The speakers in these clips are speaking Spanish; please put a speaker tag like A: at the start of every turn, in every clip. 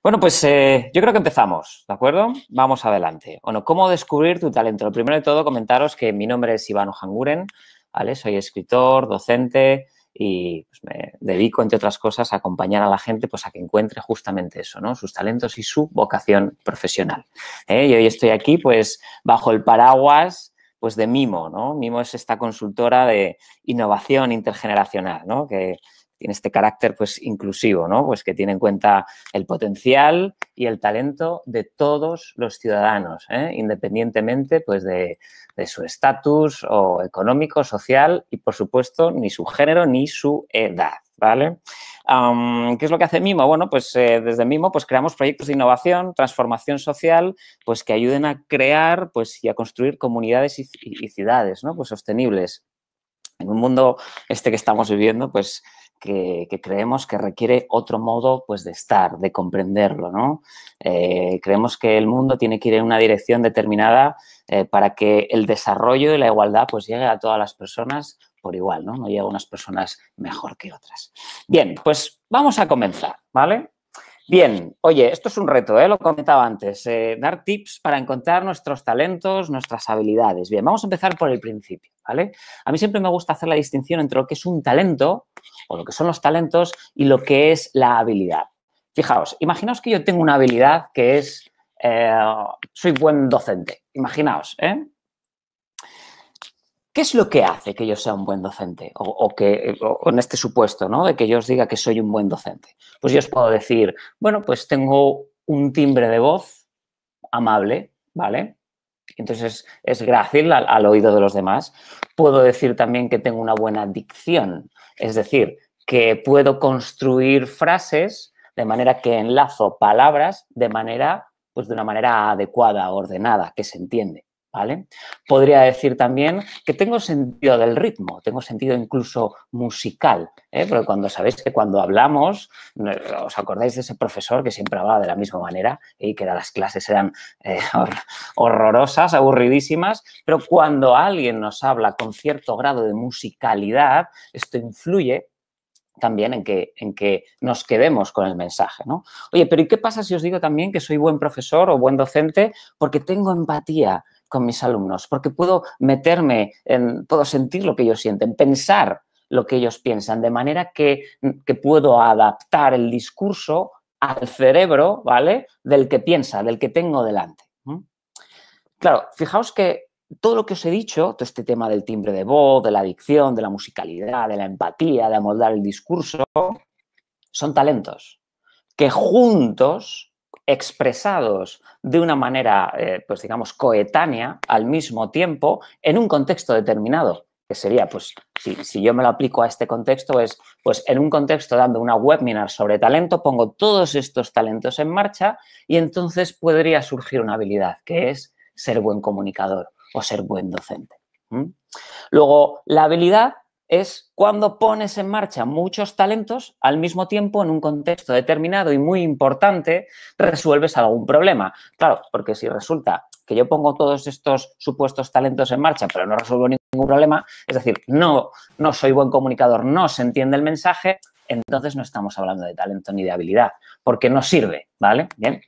A: Bueno, pues yo creo que empezamos, ¿de acuerdo? Vamos adelante. Bueno, ¿cómo descubrir tu talento? Lo primero de todo, comentaros que mi nombre es Iván Ojanguren, ¿vale? Soy escritor, docente y pues, me dedico, entre otras cosas, a acompañar a la gente pues, a que encuentre justamente eso, ¿no? Sus talentos y su vocación profesional. Y hoy estoy aquí, pues, bajo el paraguas pues, de Mimo, ¿no? Mimo es esta consultora de innovación intergeneracional, ¿no? Que tiene este carácter pues inclusivo, ¿no? Pues que tiene en cuenta el potencial y el talento de todos los ciudadanos, independientemente pues de su estatus o económico, social y, por supuesto, ni su género ni su edad, ¿vale? ¿Qué es lo que hace Mimo? Bueno, pues desde Mimo pues creamos proyectos de innovación, transformación social, pues que ayuden a crear pues y a construir comunidades y ciudades, ¿no? Pues sostenibles. En un mundo que estamos viviendo, pues que creemos que requiere otro modo pues, de estar, de comprenderlo, ¿no? Creemos que el mundo tiene que ir en una dirección determinada para que el desarrollo y la igualdad pues, llegue a todas las personas por igual, ¿no? No llegue a unas personas mejor que otras. Bien, pues vamos a comenzar, ¿vale? Bien, oye, esto es un reto, lo comentaba antes, dar tips para encontrar nuestros talentos, nuestras habilidades. Bien, vamos a empezar por el principio, ¿vale? A mí siempre me gusta hacer la distinción entre lo que es un talento o lo que son los talentos y lo que es la habilidad. Fijaos, imaginaos que yo tengo una habilidad que es, soy buen docente, imaginaos, ¿Qué es lo que hace que yo sea un buen docente? O en este supuesto, ¿no? De que yo os diga que soy un buen docente. Pues yo os puedo decir, bueno, pues tengo un timbre de voz amable, ¿vale? Entonces es grácil al oído de los demás. Puedo decir también que tengo una buena dicción, es decir, que puedo construir frases de manera que enlazo palabras de una manera adecuada, ordenada, que se entiende. ¿Vale? Podría decir también que tengo sentido del ritmo, tengo sentido incluso musical, porque cuando sabéis que cuando hablamos, ¿os acordáis de ese profesor que siempre hablaba de la misma manera y que las clases eran horrorosas, aburridísimas, pero cuando alguien nos habla con cierto grado de musicalidad, esto influye también en que nos quedemos con el mensaje, ¿no? Oye, pero ¿y qué pasa si os digo también que soy buen profesor o buen docente porque tengo empatía con mis alumnos, porque puedo puedo sentir lo que ellos sienten, pensar lo que ellos piensan, de manera que puedo adaptar el discurso al cerebro, ¿vale? Del que piensa, del que tengo delante. Claro, fijaos que todo lo que os he dicho, todo este tema del timbre de voz, de la dicción, de la musicalidad, de la empatía, de amoldar el discurso, son talentos que juntos, expresados de una manera, pues digamos, coetánea, al mismo tiempo, en un contexto determinado, que sería, pues, si yo me lo aplico a este contexto, es, pues, en un contexto dando una webinar sobre talento, pongo todos estos talentos en marcha y entonces podría surgir una habilidad, que es ser buen comunicador o ser buen docente. Luego, la habilidad es cuando pones en marcha muchos talentos al mismo tiempo en un contexto determinado y muy importante, resuelves algún problema. Claro, porque si resulta que yo pongo todos estos supuestos talentos en marcha, pero no resuelvo ningún problema, es decir, no soy buen comunicador, no se entiende el mensaje, entonces no estamos hablando de talento ni de habilidad, porque no sirve, ¿vale? Bien.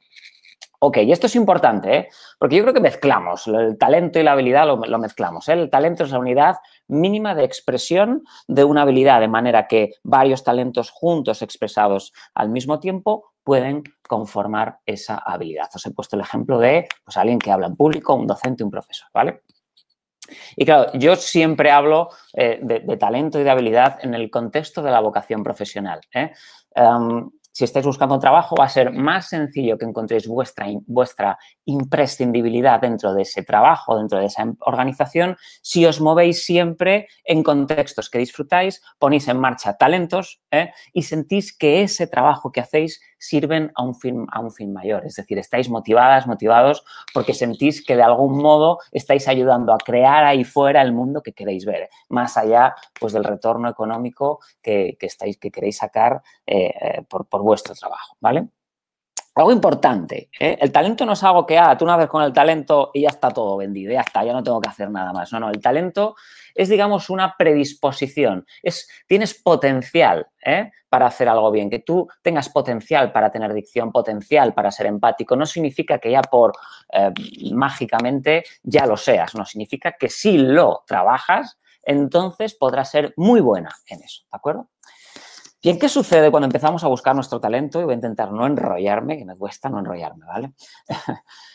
A: Ok, y esto es importante, porque yo creo que mezclamos, el talento y la habilidad lo mezclamos. El talento es la unidad mínima de expresión de una habilidad, de manera que varios talentos juntos expresados al mismo tiempo pueden conformar esa habilidad. Os he puesto el ejemplo de pues, alguien que habla en público, un docente, un profesor, ¿vale? Y claro, yo siempre hablo de talento y de habilidad en el contexto de la vocación profesional. Si estáis buscando trabajo, va a ser más sencillo que encontréis vuestra imprescindibilidad dentro de ese trabajo, dentro de esa organización, si os movéis siempre en contextos que disfrutáis, ponéis en marcha talentos y sentís que ese trabajo que hacéis sirven a un fin mayor. Es decir, estáis motivados porque sentís que de algún modo estáis ayudando a crear ahí fuera el mundo que queréis ver, más allá pues, del retorno económico que queréis sacar por vuestro trabajo, ¿vale? Algo importante, ¿eh? El talento no es algo que, tú una vez con el talento y ya está todo vendido, ya está, ya no tengo que hacer nada más. No, no, el talento es, digamos, una predisposición. Tienes potencial, para hacer algo bien. Que tú tengas potencial para tener dicción, potencial para ser empático, no significa que ya mágicamente ya lo seas. No, significa que si lo trabajas, entonces podrás ser muy buena en eso, ¿de acuerdo? Bien, ¿qué sucede cuando empezamos a buscar nuestro talento? Y voy a intentar no enrollarme, que me cuesta no enrollarme, ¿vale?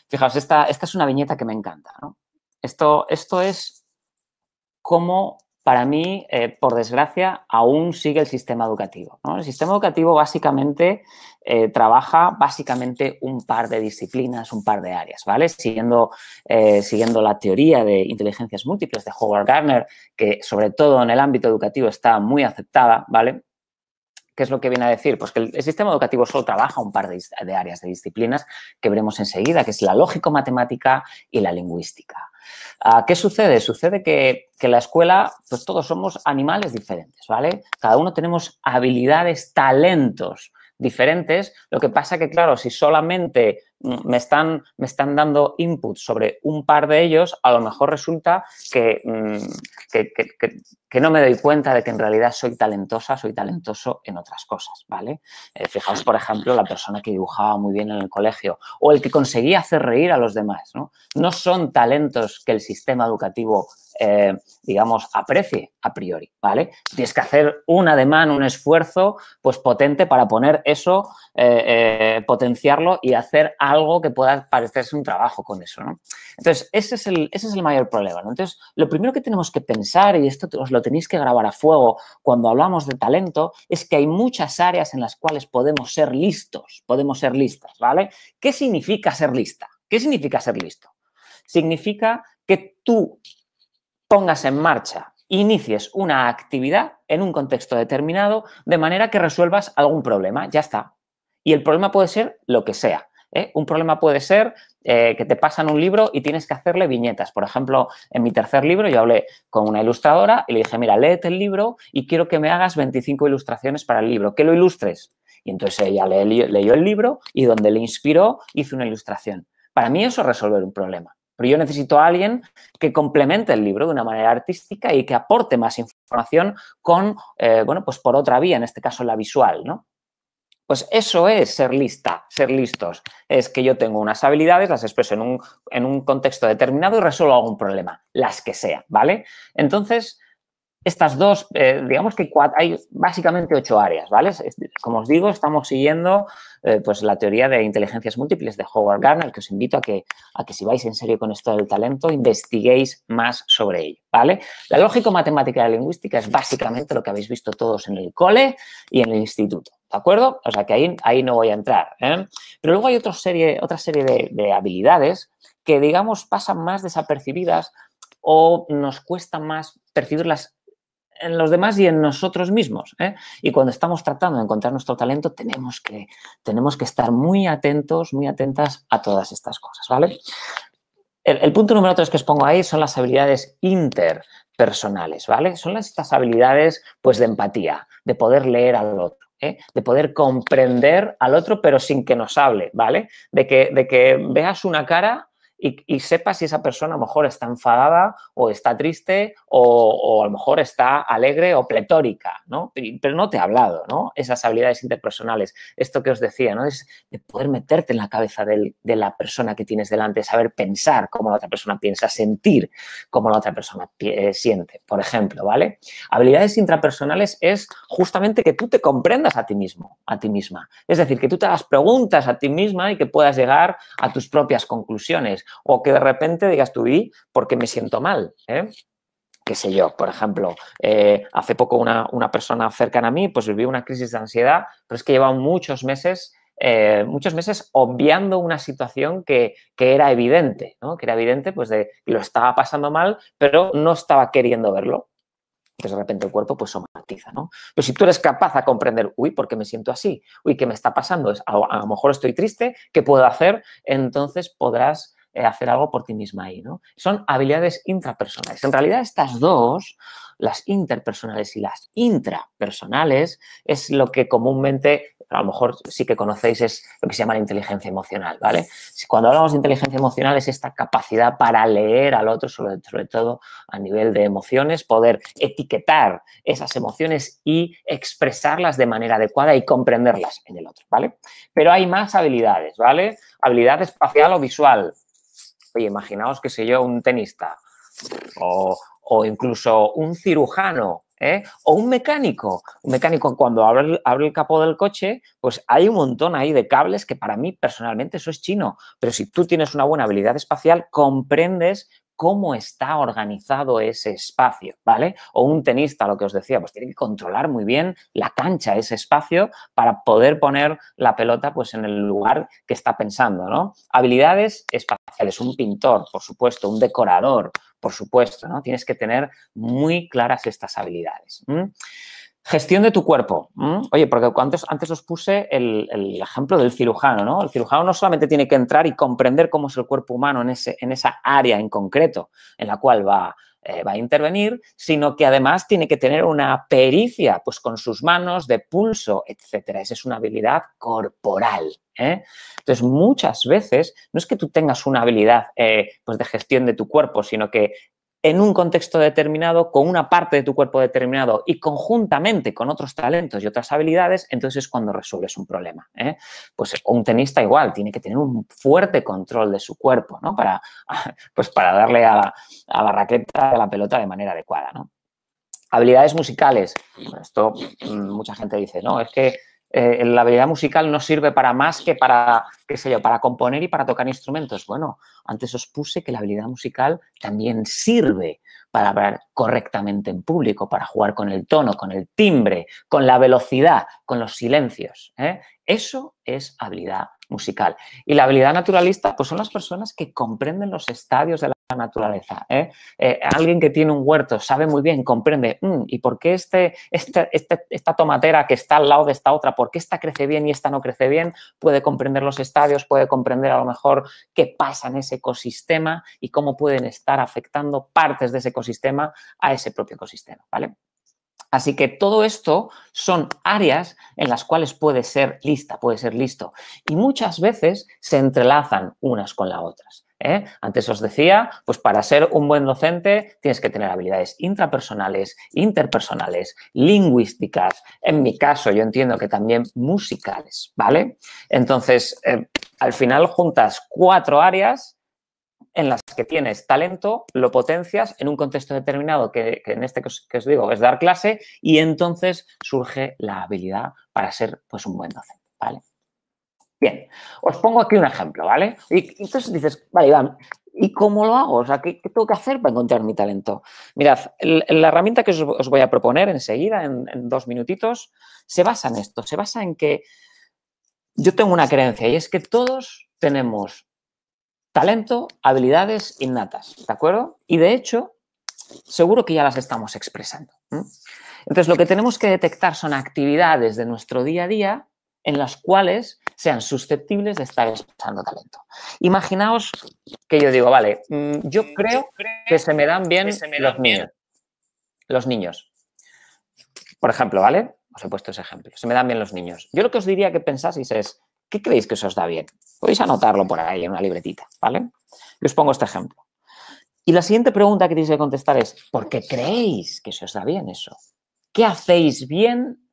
A: Fijaos, esta es una viñeta que me encanta, ¿no? Esto es cómo, para mí, por desgracia, aún sigue el sistema educativo, ¿no? El sistema educativo básicamente trabaja un par de disciplinas, un par de áreas, ¿vale? Siguiendo la teoría de inteligencias múltiples de Howard Gardner, que sobre todo en el ámbito educativo está muy aceptada, ¿vale? ¿Qué es lo que viene a decir? Pues que el sistema educativo solo trabaja un par de áreas, de disciplinas que veremos enseguida, que es la lógico-matemática y la lingüística. ¿Qué sucede? Sucede que en la escuela, pues todos somos animales diferentes, ¿vale? Cada uno tenemos habilidades, talentos diferentes. Lo que pasa que, claro, si solamente me están dando input sobre un par de ellos, a lo mejor resulta que no me doy cuenta de que en realidad soy talentosa, soy talentoso en otras cosas, ¿vale? Fijaos, por ejemplo, la persona que dibujaba muy bien en el colegio o el que conseguía hacer reír a los demás, ¿no? No son talentos que el sistema educativo, digamos, aprecie a priori, ¿vale? Tienes que hacer un ademán, un esfuerzo, pues potente para poner eso, potenciarlo y hacer algo que pueda parecerse un trabajo con eso, ¿no? Entonces, ese es el mayor problema, ¿no? Entonces, lo primero que tenemos que pensar, y esto os lo tenéis que grabar a fuego cuando hablamos de talento, es que hay muchas áreas en las cuales podemos ser listos, podemos ser listas, ¿vale? ¿Qué significa ser lista? ¿Qué significa ser listo? Significa que tú pongas en marcha, inicies una actividad en un contexto determinado de manera que resuelvas algún problema. Ya está. Y el problema puede ser lo que sea. Un problema puede ser que te pasan un libro y tienes que hacerle viñetas. Por ejemplo, en mi tercer libro yo hablé con una ilustradora y le dije, mira, léete el libro y quiero que me hagas 25 ilustraciones para el libro, que lo ilustres. Y entonces ella leyó el libro y donde le inspiró hizo una ilustración. Para mí eso es resolver un problema. Pero yo necesito a alguien que complemente el libro de una manera artística y que aporte más información con, bueno, pues por otra vía, en este caso la visual, ¿no? Pues eso es ser lista, ser listos. Es que yo tengo unas habilidades, las expreso en un contexto determinado y resuelvo algún problema, las que sea, ¿vale? Entonces, estas dos, digamos que hay básicamente 8 áreas, ¿vale? Como os digo, estamos siguiendo pues la teoría de inteligencias múltiples de Howard Gardner, que os invito a que si vais en serio con esto del talento, investiguéis más sobre ello, ¿vale? La lógico-matemática y la lingüística es básicamente lo que habéis visto todos en el cole y en el instituto, ¿de acuerdo? O sea que ahí no voy a entrar, ¿eh? Pero luego hay otra serie de habilidades que, digamos, pasan más desapercibidas o nos cuesta más percibirlas en los demás y en nosotros mismos, ¿eh? Y cuando estamos tratando de encontrar nuestro talento, tenemos que estar muy atentos, muy atentas a todas estas cosas, ¿vale? El punto número 3 que os pongo ahí son las habilidades interpersonales, ¿vale? Son estas habilidades, pues, de empatía, de poder leer al otro, de poder comprender al otro, pero sin que nos hable, ¿vale? De que veas una cara y sepas si esa persona a lo mejor está enfadada o está triste o a lo mejor está alegre o pletórica, ¿no? Pero no te ha hablado, ¿no? Esas habilidades interpersonales, esto que os decía, ¿no? Es de poder meterte en la cabeza de la persona que tienes delante, saber pensar cómo la otra persona piensa, sentir cómo la otra persona siente, por ejemplo, ¿vale? Habilidades intrapersonales es justamente que tú te comprendas a ti mismo, a ti misma. Es decir, que tú te hagas preguntas a ti misma y que puedas llegar a tus propias conclusiones. O que de repente digas tú, ¿y por qué me siento mal? Qué sé yo, por ejemplo, hace poco una persona cercana a mí pues vivió una crisis de ansiedad, pero es que llevaba muchos meses obviando una situación que era evidente, ¿no? Que era evidente, pues lo estaba pasando mal, pero no estaba queriendo verlo. Entonces, de repente el cuerpo pues somatiza, ¿no? Pero si tú eres capaz de comprender, uy, ¿por qué me siento así? Uy, ¿qué me está pasando? A lo mejor estoy triste, ¿qué puedo hacer? Entonces podrás hacer algo por ti misma ahí, ¿no? Son habilidades intrapersonales. En realidad estas dos, las interpersonales y las intrapersonales, es lo que comúnmente pero a lo mejor sí que conocéis, es lo que se llama la inteligencia emocional, ¿vale? Cuando hablamos de inteligencia emocional es esta capacidad para leer al otro, sobre todo a nivel de emociones, poder etiquetar esas emociones y expresarlas de manera adecuada y comprenderlas en el otro, ¿vale? Pero hay más habilidades, ¿vale? Habilidad espacial o visual. Oye, imaginaos, qué sé yo, un tenista o incluso un cirujano, o un mecánico. Un mecánico, cuando abre el capó del coche, pues hay un montón ahí de cables que para mí personalmente eso es chino. Pero si tú tienes una buena habilidad espacial, comprendes cómo está organizado ese espacio, ¿vale? O un tenista, lo que os decía, pues tiene que controlar muy bien la cancha, ese espacio, para poder poner la pelota pues en el lugar que está pensando, ¿no? Habilidades espaciales, un pintor, por supuesto, un decorador, por supuesto, ¿no? Tienes que tener muy claras estas habilidades. Gestión de tu cuerpo. Oye, porque antes os puse el ejemplo del cirujano, ¿no? El cirujano no solamente tiene que entrar y comprender cómo es el cuerpo humano en esa área en concreto en la cual va a intervenir, sino que además tiene que tener una pericia, pues con sus manos, de pulso, etcétera. Esa es una habilidad corporal. Entonces, muchas veces no es que tú tengas una habilidad pues de gestión de tu cuerpo, sino que en un contexto determinado, con una parte de tu cuerpo determinado y conjuntamente con otros talentos y otras habilidades, entonces es cuando resuelves un problema. Pues un tenista igual, tiene que tener un fuerte control de su cuerpo, ¿no? Pues para darle a la raqueta, a la pelota de manera adecuada, ¿no? Habilidades musicales. Esto mucha gente dice, no, es que la habilidad musical no sirve para más que para, qué sé yo, para componer y para tocar instrumentos. Bueno, antes os puse que la habilidad musical también sirve para hablar correctamente en público, para jugar con el tono, con el timbre, con la velocidad, con los silencios. Eso es habilidad musical. Y la habilidad naturalista, pues son las personas que comprenden los estadios de la naturaleza. Alguien que tiene un huerto sabe muy bien, comprende, ¿y por qué esta tomatera que está al lado de esta otra, por qué esta crece bien y esta no crece bien? Puede comprender los estadios, puede comprender a lo mejor qué pasa en ese ecosistema y cómo pueden estar afectando partes de ese ecosistema a ese propio ecosistema, ¿vale? Así que todo esto son áreas en las cuales puede ser lista, puede ser listo. Y muchas veces se entrelazan unas con las otras. Antes os decía, pues para ser un buen docente tienes que tener habilidades intrapersonales, interpersonales, lingüísticas, en mi caso yo entiendo que también musicales, ¿vale? Entonces, al final juntas 4 áreas en las que tienes talento, lo potencias en un contexto determinado que en este que os digo es dar clase y entonces surge la habilidad para ser pues un buen docente, ¿vale? Bien, os pongo aquí un ejemplo, ¿vale? Y entonces dices, vale, Iván, ¿y cómo lo hago? O sea, ¿qué tengo que hacer para encontrar mi talento? Mirad, la herramienta que os voy a proponer enseguida, en 2 minutitos, se basa en esto, se basa en que yo tengo una creencia y es que todos tenemos talento, habilidades innatas, ¿de acuerdo? Y de hecho, seguro que ya las estamos expresando. Entonces, lo que tenemos que detectar son actividades de nuestro día a día en las cuales sean susceptibles de estar expresando talento. Imaginaos que yo digo, vale, yo creo que se me dan bien los niños. Los niños. Por ejemplo, ¿vale? Os he puesto ese ejemplo. Se me dan bien los niños. Yo lo que os diría que pensaseis es, ¿qué creéis que se os da bien? Podéis anotarlo por ahí en una libretita, ¿vale? Yo os pongo este ejemplo. Y la siguiente pregunta que tenéis que contestar es, ¿por qué creéis que se os da bien eso? ¿Qué hacéis bien?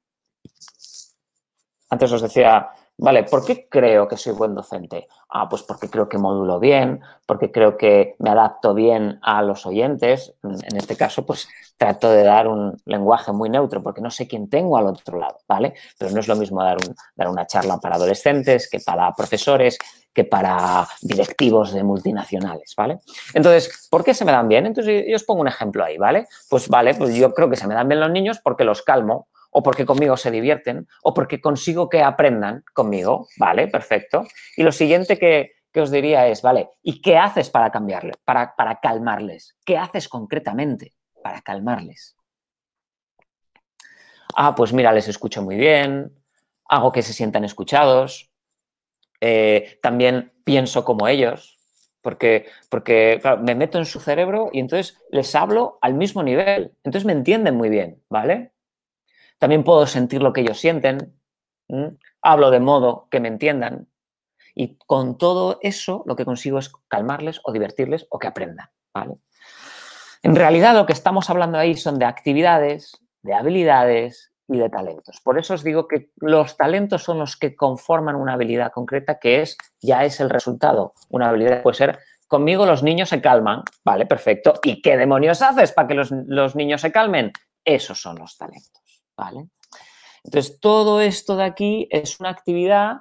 A: Antes os decía, vale, ¿por qué creo que soy buen docente? Pues porque creo que modulo bien, porque creo que me adapto bien a los oyentes. En este caso, pues trato de dar un lenguaje muy neutro porque no sé quién tengo al otro lado, ¿vale? Pero no es lo mismo dar una charla para adolescentes que para profesores, que para directivos de multinacionales, ¿vale? Entonces, ¿por qué se me dan bien? Entonces, yo os pongo un ejemplo ahí, ¿vale? Pues vale, pues yo creo que se me dan bien los niños porque los calmo, o porque conmigo se divierten, o porque consigo que aprendan conmigo, ¿vale? Perfecto. Y lo siguiente que os diría es, ¿vale? ¿Y qué haces para cambiarle, para calmarles? ¿Qué haces concretamente para calmarles? Pues mira, les escucho muy bien, hago que se sientan escuchados, también pienso como ellos, porque claro, me meto en su cerebro y entonces les hablo al mismo nivel, entonces me entienden muy bien, ¿vale? También puedo sentir lo que ellos sienten. hablo de modo que me entiendan y con todo eso lo que consigo es calmarles o divertirles o que aprendan, ¿vale? En realidad lo que estamos hablando ahí son de actividades, de habilidades y de talentos. Por eso os digo que los talentos son los que conforman una habilidad concreta que ya es el resultado. Una habilidad puede ser, conmigo los niños se calman, vale, perfecto. ¿Y qué demonios haces para que los niños se calmen? Esos son los talentos, ¿vale? Entonces, todo esto de aquí es una actividad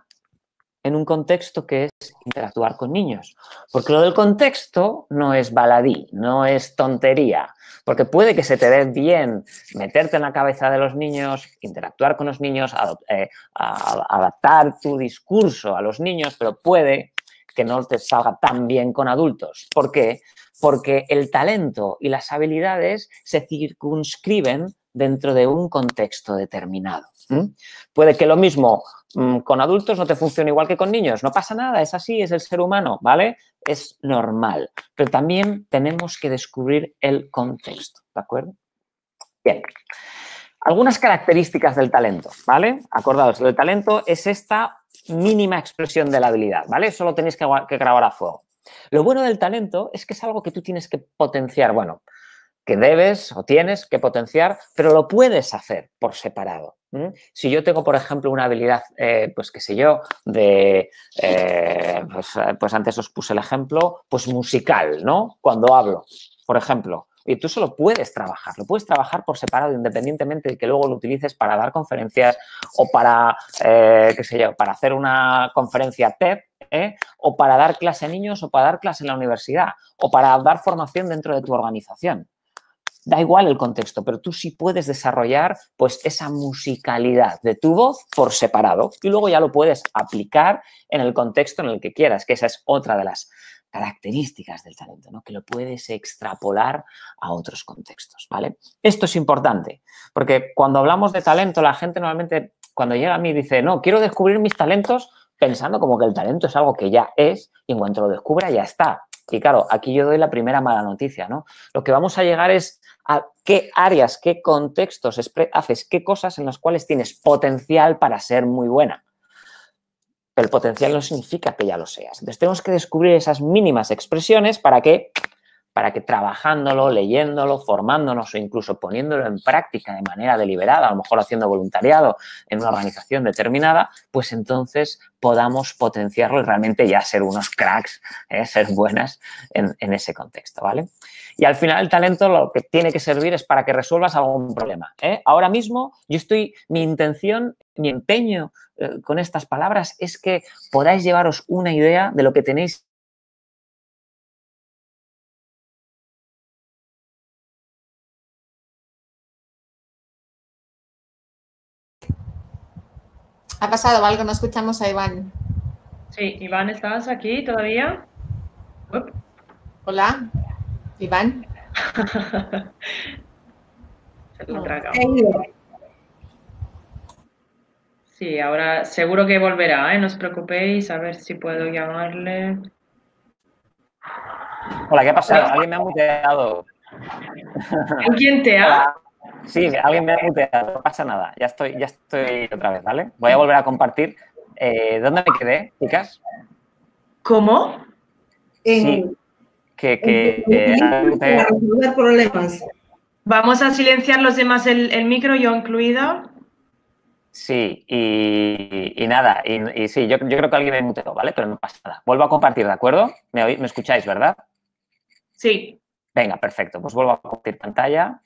A: en un contexto que es interactuar con niños. Porque lo del contexto no es baladí, no es tontería. Porque puede que se te dé bien meterte en la cabeza de los niños, interactuar con los niños, adaptar tu discurso a los niños, pero puede que no te salga tan bien con adultos. ¿Por qué? Porque el talento y las habilidades se circunscriben dentro de un contexto determinado. Puede que lo mismo con adultos no te funcione igual que con niños. No pasa nada, es así, es el ser humano, ¿vale? Es normal. Pero también tenemos que descubrir el contexto, ¿de acuerdo? Bien. Algunas características del talento, ¿vale? Acordaos, el talento es esta mínima expresión de la habilidad, ¿vale? Eso lo tenéis que grabar a fuego. Lo bueno del talento es que es algo que tú tienes que potenciar, bueno, que debes o tienes que potenciar, pero lo puedes hacer por separado. Si yo tengo, por ejemplo, una habilidad, pues qué sé yo, de, pues antes os puse el ejemplo, pues musical, ¿no? Cuando hablo, por ejemplo. Y tú eso lo puedes trabajar por separado, independientemente de que luego lo utilices para dar conferencias o para, qué sé yo, para hacer una conferencia TED, o para dar clase a niños o para dar clase en la universidad o para dar formación dentro de tu organización. Da igual el contexto, pero tú sí puedes desarrollar pues esa musicalidad de tu voz por separado y luego ya lo puedes aplicar en el contexto en el que quieras, que esa es otra de las características del talento, ¿no? Que lo puedes extrapolar a otros contextos, ¿vale? Esto es importante, porque cuando hablamos de talento, la gente normalmente cuando llega a mí dice, no, quiero descubrir mis talentos pensando como que el talento es algo que ya es y en cuanto lo descubra ya está. Y claro, aquí yo doy la primera mala noticia, ¿no? Lo que vamos a llegar es a qué áreas, qué contextos haces, qué cosas en las cuales tienes potencial para ser muy buena. Pero el potencial no significa que ya lo seas. Entonces, tenemos que descubrir esas mínimas expresiones para que trabajándolo, leyéndolo, formándonos o incluso poniéndolo en práctica de manera deliberada, a lo mejor haciendo voluntariado en una organización determinada, pues entonces podamos potenciarlo y realmente ya ser unos cracks, ser buenas en ese contexto, ¿vale? Y al final el talento lo que tiene que servir es para que resuelvas algún problema. Ahora mismo mi intención, mi empeño con estas palabras es que podáis llevaros una idea de lo que tenéis.
B: ¿Ha pasado algo? No escuchamos a Iván.
C: Sí, Iván, ¿estás aquí todavía?
B: Hola, Iván.
C: Se lo traga. Sí, ahora seguro que volverá, ¿eh? No os preocupéis, a ver si puedo llamarle.
A: Hola, ¿qué ha pasado? Alguien me ha muteado.
C: ¿Alguien te ha?
A: Hola. Sí, alguien me ha muteado, no pasa nada. Ya estoy otra vez, ¿vale? Voy a volver a compartir. ¿Dónde me quedé, chicas?
C: ¿Cómo?
A: Sí,
D: para resolver problemas.
C: Vamos a silenciar los demás el micro, yo incluida.
A: Sí, y nada, y sí, yo creo que alguien me muteó, ¿vale? Pero no pasa nada. Vuelvo a compartir, ¿de acuerdo? ¿Me escucháis, verdad?
C: Sí.
A: Venga, perfecto. Pues vuelvo a compartir pantalla.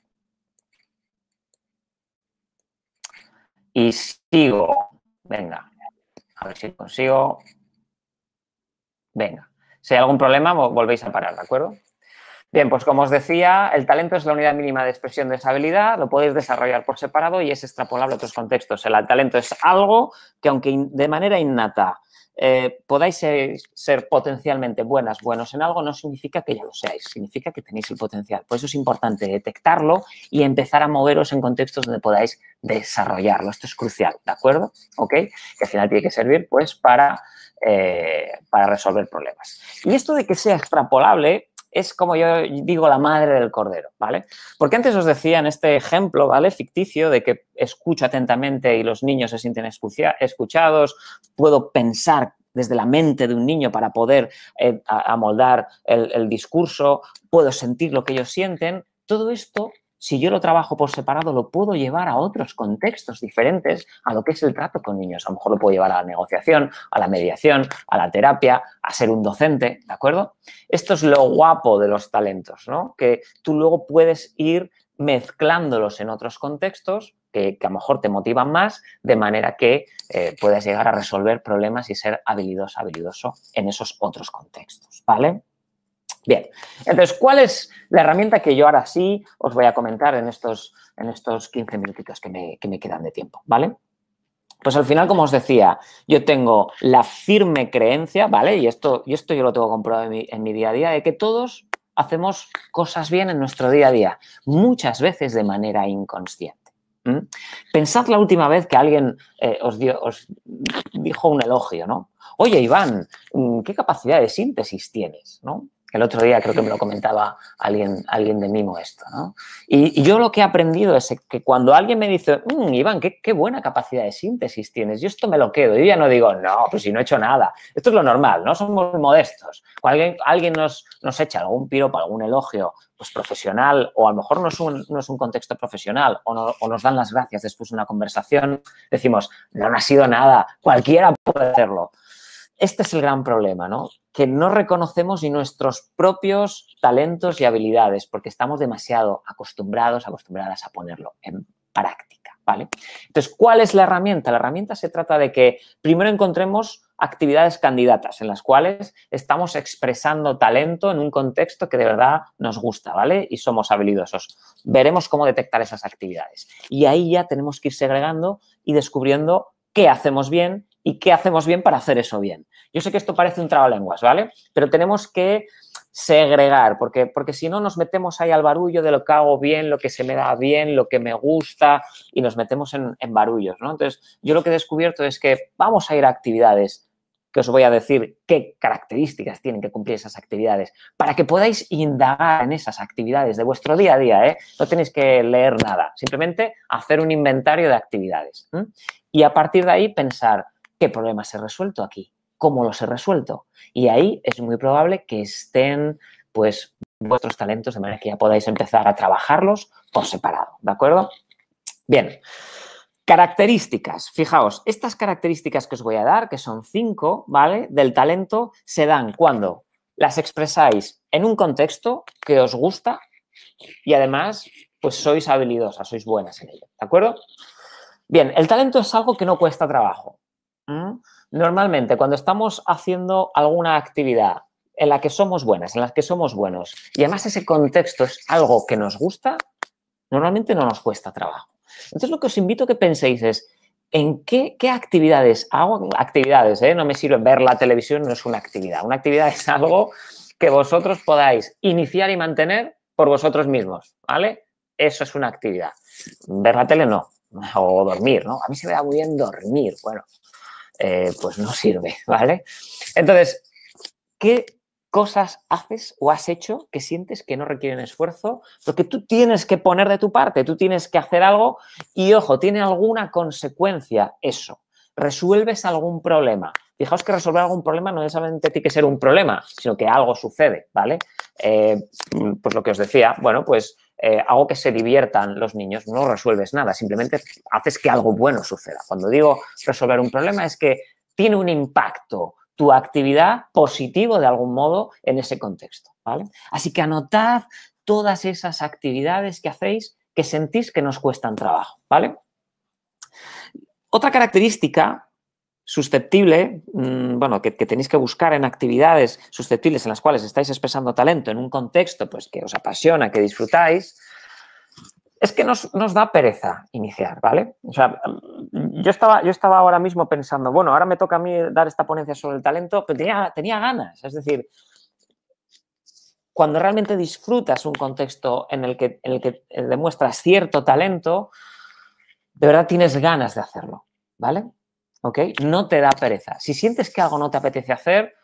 A: Y sigo. Venga, a ver si consigo. Venga, si hay algún problema, volvéis a parar, ¿de acuerdo? Bien, pues como os decía, el talento es la unidad mínima de expresión de esa habilidad, lo podéis desarrollar por separado y es extrapolable a otros contextos. El talento es algo que, aunque de manera innata podáis ser potencialmente buenos en algo, no significa que ya lo seáis, significa que tenéis el potencial. Por eso es importante detectarlo y empezar a moveros en contextos donde podáis desarrollarlo. Esto es crucial, ¿de acuerdo? ¿Ok? Que al final tiene que servir, pues, para resolver problemas. Y esto de que sea extrapolable es, como yo digo, la madre del cordero, ¿vale? Porque antes os decía en este ejemplo, ¿vale? Ficticio de que escucho atentamente y los niños se sienten escuchados, puedo pensar desde la mente de un niño para poder amoldar el discurso, puedo sentir lo que ellos sienten. Todo esto, si yo lo trabajo por separado, lo puedo llevar a otros contextos diferentes a lo que es el trato con niños. A lo mejor lo puedo llevar a la negociación, a la mediación, a la terapia, a ser un docente, ¿de acuerdo? Esto es lo guapo de los talentos, ¿no? Que tú luego puedes ir mezclándolos en otros contextos que a lo mejor te motivan más, de manera que puedas llegar a resolver problemas y ser habilidoso en esos otros contextos, ¿vale? Bien, entonces, ¿cuál es la herramienta que yo ahora sí os voy a comentar en estos 15 minutitos que me quedan de tiempo, ¿vale? Pues al final, como os decía, yo tengo la firme creencia, ¿vale? Y esto yo lo tengo comprobado en mi día a día, de que todos hacemos cosas bien en nuestro día a día, muchas veces de manera inconsciente. Pensad la última vez que alguien os dijo un elogio, ¿no? Oye, Iván, ¿qué capacidad de síntesis tienes? ¿No? El otro día creo que me lo comentaba alguien de Mimo esto, ¿no? Y yo lo que he aprendido es que cuando alguien me dice, Iván, qué buena capacidad de síntesis tienes, yo esto me lo quedo. Yo ya no digo, no, pues si no he hecho nada. Esto es lo normal, ¿no? Somos muy modestos. Cuando alguien nos echa algún piropo, algún elogio, pues profesional, o a lo mejor no es un contexto profesional, o nos dan las gracias después de una conversación, decimos, no ha sido nada, cualquiera puede hacerlo. Este es el gran problema, ¿no? Que no reconocemos ni nuestros propios talentos y habilidades porque estamos demasiado acostumbradas a ponerlo en práctica, ¿vale? Entonces, ¿cuál es la herramienta? La herramienta se trata de que primero encontremos actividades candidatas en las cuales estamos expresando talento en un contexto que de verdad nos gusta, ¿vale? Y somos habilidosos. Veremos cómo detectar esas actividades. Y ahí ya tenemos que ir segregando y descubriendo qué hacemos bien y qué hacemos bien para hacer eso bien. Yo sé que esto parece un trabalenguas, ¿vale? Pero tenemos que segregar, porque si no nos metemos ahí al barullo de lo que hago bien, lo que se me da bien, lo que me gusta, y nos metemos en barullos, ¿no? Entonces, yo lo que he descubierto es que vamos a ir a actividades que os voy a decir qué características tienen que cumplir esas actividades para que podáis indagar en esas actividades de vuestro día a día, ¿eh? No tenéis que leer nada, simplemente hacer un inventario de actividades. Y a partir de ahí pensar, ¿qué problemas he resuelto aquí? ¿Cómo los he resuelto? Y ahí es muy probable que estén, pues, vuestros talentos de manera que ya podáis empezar a trabajarlos por separado, ¿de acuerdo? Bien. Características. Fijaos, estas características que os voy a dar, que son 5, ¿vale? Del talento, se dan cuando las expresáis en un contexto que os gusta y además, pues, sois habilidosas, sois buenas en ello, ¿de acuerdo? Bien, el talento es algo que no cuesta trabajo. Normalmente, cuando estamos haciendo alguna actividad en la que somos buenas, en la que somos buenos, y además ese contexto es algo que nos gusta, normalmente no nos cuesta trabajo. Entonces, lo que os invito a que penséis es, ¿en qué actividades hago? Actividades, ¿eh? No me sirve ver la televisión, no es una actividad. Una actividad es algo que vosotros podáis iniciar y mantener por vosotros mismos, ¿vale? Eso es una actividad. Ver la tele no. O dormir, ¿no? A mí se me da muy bien dormir. Bueno, pues no sirve, ¿vale? Entonces, ¿qué cosas haces o has hecho que sientes que no requieren esfuerzo? Porque tú tienes que poner de tu parte, tú tienes que hacer algo y, ojo, tiene alguna consecuencia eso. Resuelves algún problema. Fijaos que resolver algún problema no necesariamente tiene que ser un problema, sino que algo sucede, ¿vale? Pues lo que os decía, bueno, pues hago que se diviertan los niños, no resuelves nada, simplemente haces que algo bueno suceda. Cuando digo resolver un problema es que tiene un impacto tu actividad positivo de algún modo en ese contexto, ¿vale? Así que anotad todas esas actividades que hacéis que sentís que nos cuestan trabajo, ¿vale? Otra característica susceptible, bueno, que tenéis que buscar en actividades susceptibles en las cuales estáis expresando talento en un contexto pues, que os apasiona, que disfrutáis, es que nos da pereza iniciar, ¿vale? O sea, yo estaba ahora mismo pensando, bueno, ahora me toca a mí dar esta ponencia sobre el talento, pero tenía ganas. Es decir, cuando realmente disfrutas un contexto en el que demuestras cierto talento, de verdad tienes ganas de hacerlo, ¿vale? ¿Ok? No te da pereza. Si sientes que algo no te apetece hacer,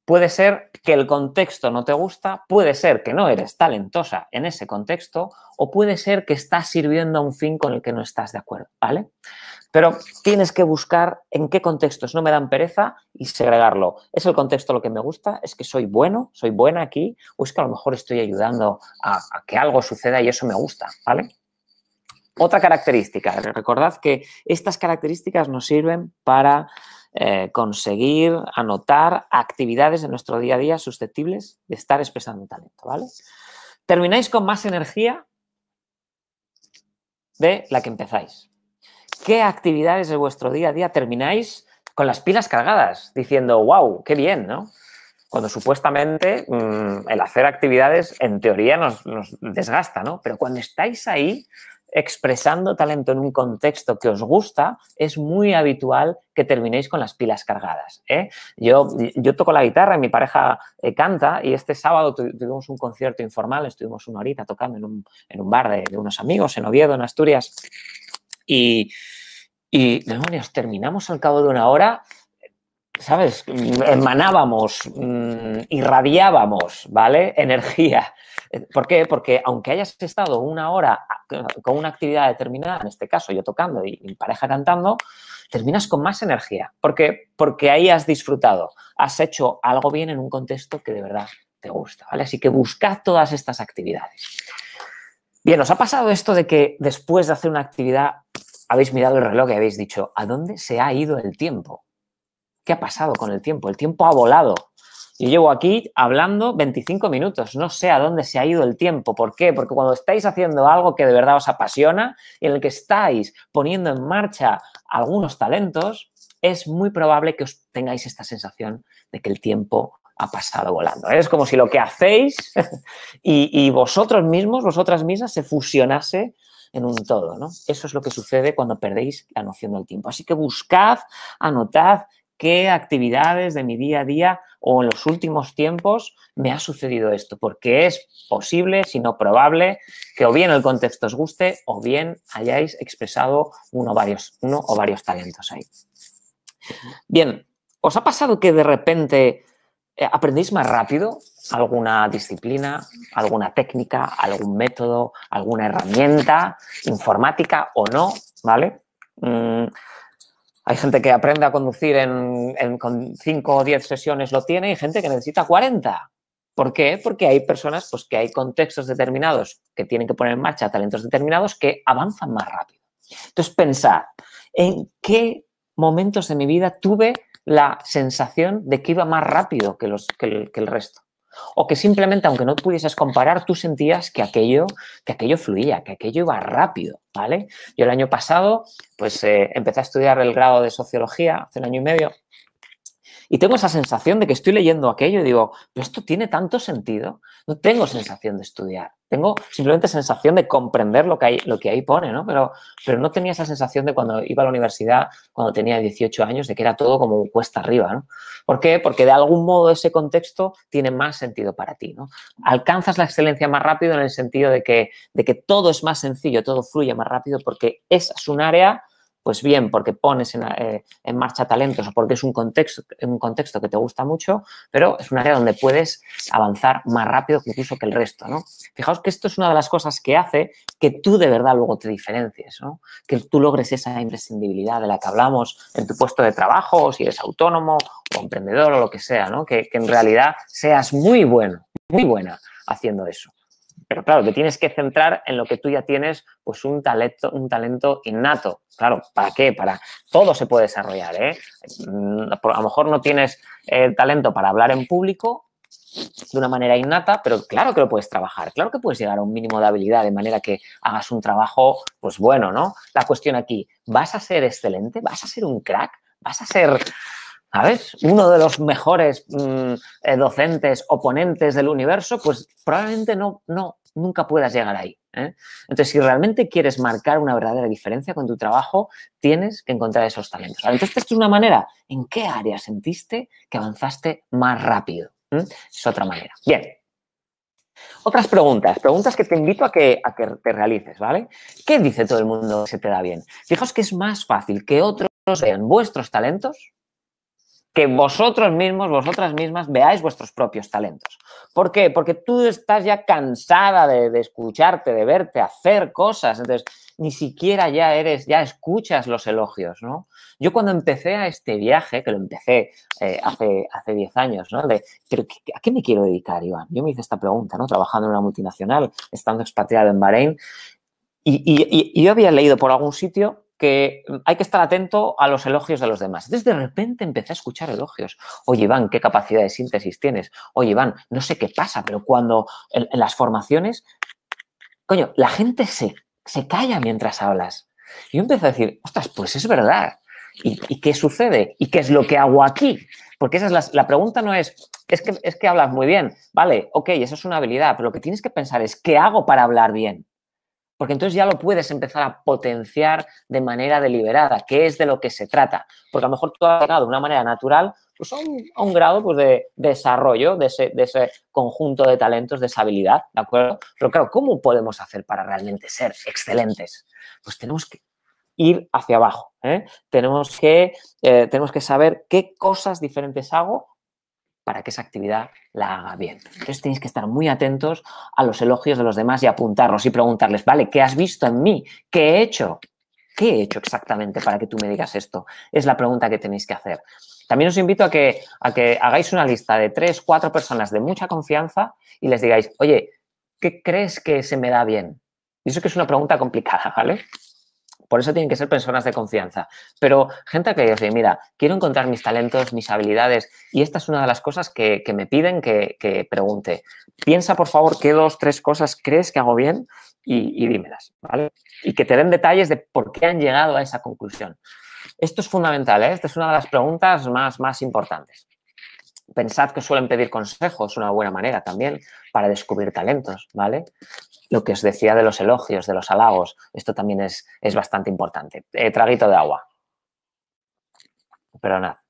A: Puede ser que el contexto no te gusta, puede ser que no eres talentosa en ese contexto o puede ser que estás sirviendo a un fin con el que no estás de acuerdo, ¿vale? Pero tienes que buscar en qué contextos no me dan pereza y segregarlo. ¿Es el contexto lo que me gusta? ¿Es que soy bueno? ¿Soy buena aquí? ¿O es que a lo mejor estoy ayudando a que algo suceda y eso me gusta, ¿vale? Otra característica. Recordad que estas características nos sirven para conseguir anotar actividades en nuestro día a día susceptibles de estar expresando un talento, ¿vale? Termináis con más energía de la que empezáis. ¿Qué actividades de vuestro día a día termináis con las pilas cargadas? Diciendo, wow, qué bien, ¿no? Cuando supuestamente el hacer actividades en teoría nos desgasta, ¿no? Pero cuando estáis ahí expresando talento en un contexto que os gusta, es muy habitual que terminéis con las pilas cargadas, ¿eh? Yo toco la guitarra y mi pareja canta y este sábado tuvimos un concierto informal, estuvimos una horita tocando en un bar de unos amigos en Oviedo, en Asturias, y demonios, terminamos al cabo de una hora, ¿sabes? Emanábamos, irradiábamos, ¿vale? Energía. ¿Por qué? Porque aunque hayas estado una hora con una actividad determinada, en este caso yo tocando y mi pareja cantando, terminas con más energía. ¿Por qué? Porque ahí has disfrutado, has hecho algo bien en un contexto que de verdad te gusta, ¿vale? Así que buscad todas estas actividades. Bien, ¿os ha pasado esto de que después de hacer una actividad habéis mirado el reloj y habéis dicho, ¿a dónde se ha ido el tiempo? ¿Qué ha pasado con el tiempo? El tiempo ha volado. Yo llevo aquí hablando 25 minutos. No sé a dónde se ha ido el tiempo. ¿Por qué? Porque cuando estáis haciendo algo que de verdad os apasiona y en el que estáis poniendo en marcha algunos talentos, es muy probable que os tengáis esta sensación de que el tiempo ha pasado volando. Es como si lo que hacéis y vosotros mismos, vosotras mismas, se fusionase en un todo, ¿no? Eso es lo que sucede cuando perdéis la noción del tiempo. Así que buscad, anotad qué actividades de mi día a día o en los últimos tiempos me ha sucedido esto, porque es posible, si no probable, que o bien el contexto os guste o bien hayáis expresado uno o varios talentos ahí. Bien, ¿os ha pasado que de repente aprendéis más rápido alguna disciplina, alguna técnica, algún método, alguna herramienta informática o no, ¿vale? Hay gente que aprende a conducir con 5 o 10 sesiones lo tiene y gente que necesita 40. ¿Por qué? Porque hay personas pues, que hay contextos determinados que tienen que poner en marcha talentos determinados que avanzan más rápido. Entonces, pensad en qué momentos de mi vida tuve la sensación de que iba más rápido que el resto. O que simplemente, aunque no pudieses comparar, tú sentías que aquello fluía, que aquello iba rápido, ¿vale? Yo el año pasado, pues empecé a estudiar el grado de Sociología hace 1 año y medio y tengo esa sensación de que estoy leyendo aquello y digo, ¿pero esto tiene tanto sentido? No tengo sensación de estudiar, tengo simplemente sensación de comprender lo que ahí pone, ¿no? Pero no tenía esa sensación de cuando iba a la universidad, cuando tenía 18 años, de que era todo como cuesta arriba, ¿no? ¿Por qué? Porque de algún modo ese contexto tiene más sentido para ti, ¿no? Alcanzas la excelencia más rápido en el sentido de que todo es más sencillo, todo fluye más rápido porque esa es un área. Pues bien, porque pones en marcha talentos o porque es un contexto que te gusta mucho, pero es un área donde puedes avanzar más rápido incluso que el resto, ¿no? Fijaos que esto es una de las cosas que hace que tú de verdad luego te diferencies, ¿no? Que tú logres esa imprescindibilidad de la que hablamos en tu puesto de trabajo, o si eres autónomo o emprendedor o lo que sea, ¿no? Que en realidad seas muy bueno, muy buena haciendo eso. Pero claro, te tienes que centrar en lo que tú ya tienes, pues un talento innato. Claro, ¿para qué? Para todo se puede desarrollar, ¿eh? A lo mejor no tienes talento para hablar en público de una manera innata, pero claro que lo puedes trabajar, claro que puedes llegar a un mínimo de habilidad de manera que hagas un trabajo, pues bueno, ¿no? La cuestión aquí, ¿vas a ser excelente? ¿Vas a ser un crack? ¿Vas a ser, ¿sabes?, uno de los mejores docentes o ponentes del universo? Pues probablemente nunca puedas llegar ahí, ¿eh? Entonces, si realmente quieres marcar una verdadera diferencia con tu trabajo, tienes que encontrar esos talentos. Entonces, esto es una manera. ¿En qué área sentiste que avanzaste más rápido? Es otra manera. Bien. Otras preguntas que te invito a que te realices, ¿vale? ¿Qué dice todo el mundo que se te da bien? Fijaos que es más fácil que otros vean vuestros talentos que vosotros mismos, vosotras mismas, veáis vuestros propios talentos. ¿Por qué? Porque tú estás ya cansada de escucharte, de verte, hacer cosas. Entonces, ni siquiera ya escuchas los elogios, ¿no? Yo cuando empecé a este viaje, que lo empecé hace 10 años, ¿no? ¿Pero a qué me quiero dedicar, Iván? Yo me hice esta pregunta, ¿no? Trabajando en una multinacional, estando expatriado en Bahrein. Y yo había leído por algún sitio que hay que estar atento a los elogios de los demás. Entonces, de repente empecé a escuchar elogios. Oye, Iván, ¿qué capacidad de síntesis tienes? Oye, Iván, no sé qué pasa, pero cuando en las formaciones, coño, la gente se calla mientras hablas. Y yo empecé a decir, ostras, pues es verdad. ¿Y qué sucede? ¿Y qué es lo que hago aquí? Porque esa es la pregunta no es que hablas muy bien. Vale, ok, eso es una habilidad, pero lo que tienes que pensar es, ¿qué hago para hablar bien? Porque entonces ya lo puedes empezar a potenciar de manera deliberada, que es de lo que se trata. Porque a lo mejor tú has llegado de una manera natural pues a un grado pues, de desarrollo de ese conjunto de talentos, de esa habilidad, ¿de acuerdo? Pero claro, ¿cómo podemos hacer para realmente ser excelentes? Pues tenemos que ir hacia abajo, ¿eh? Tenemos que saber qué cosas diferentes hago para que esa actividad la haga bien. Entonces tenéis que estar muy atentos a los elogios de los demás y apuntarlos y preguntarles, vale, ¿qué has visto en mí? ¿Qué he hecho? ¿Qué he hecho exactamente para que tú me digas esto? Es la pregunta que tenéis que hacer. También os invito a que hagáis una lista de 3, 4 personas de mucha confianza y les digáis, oye, ¿qué crees que se me da bien? Y eso que es una pregunta complicada, ¿vale? Por eso tienen que ser personas de confianza. Pero gente que dice, mira, quiero encontrar mis talentos, mis habilidades y esta es una de las cosas que me piden que pregunte. Piensa, por favor, qué 2, 3 cosas crees que hago bien y dímelas, ¿vale? Y que te den detalles de por qué han llegado a esa conclusión. Esto es fundamental, ¿eh? Esta es una de las preguntas más importantes. Pensad que suelen pedir consejos, una buena manera también para descubrir talentos, ¿vale? Lo que os decía de los elogios, de los halagos, esto también es bastante importante. Traguito de agua. Pero nada.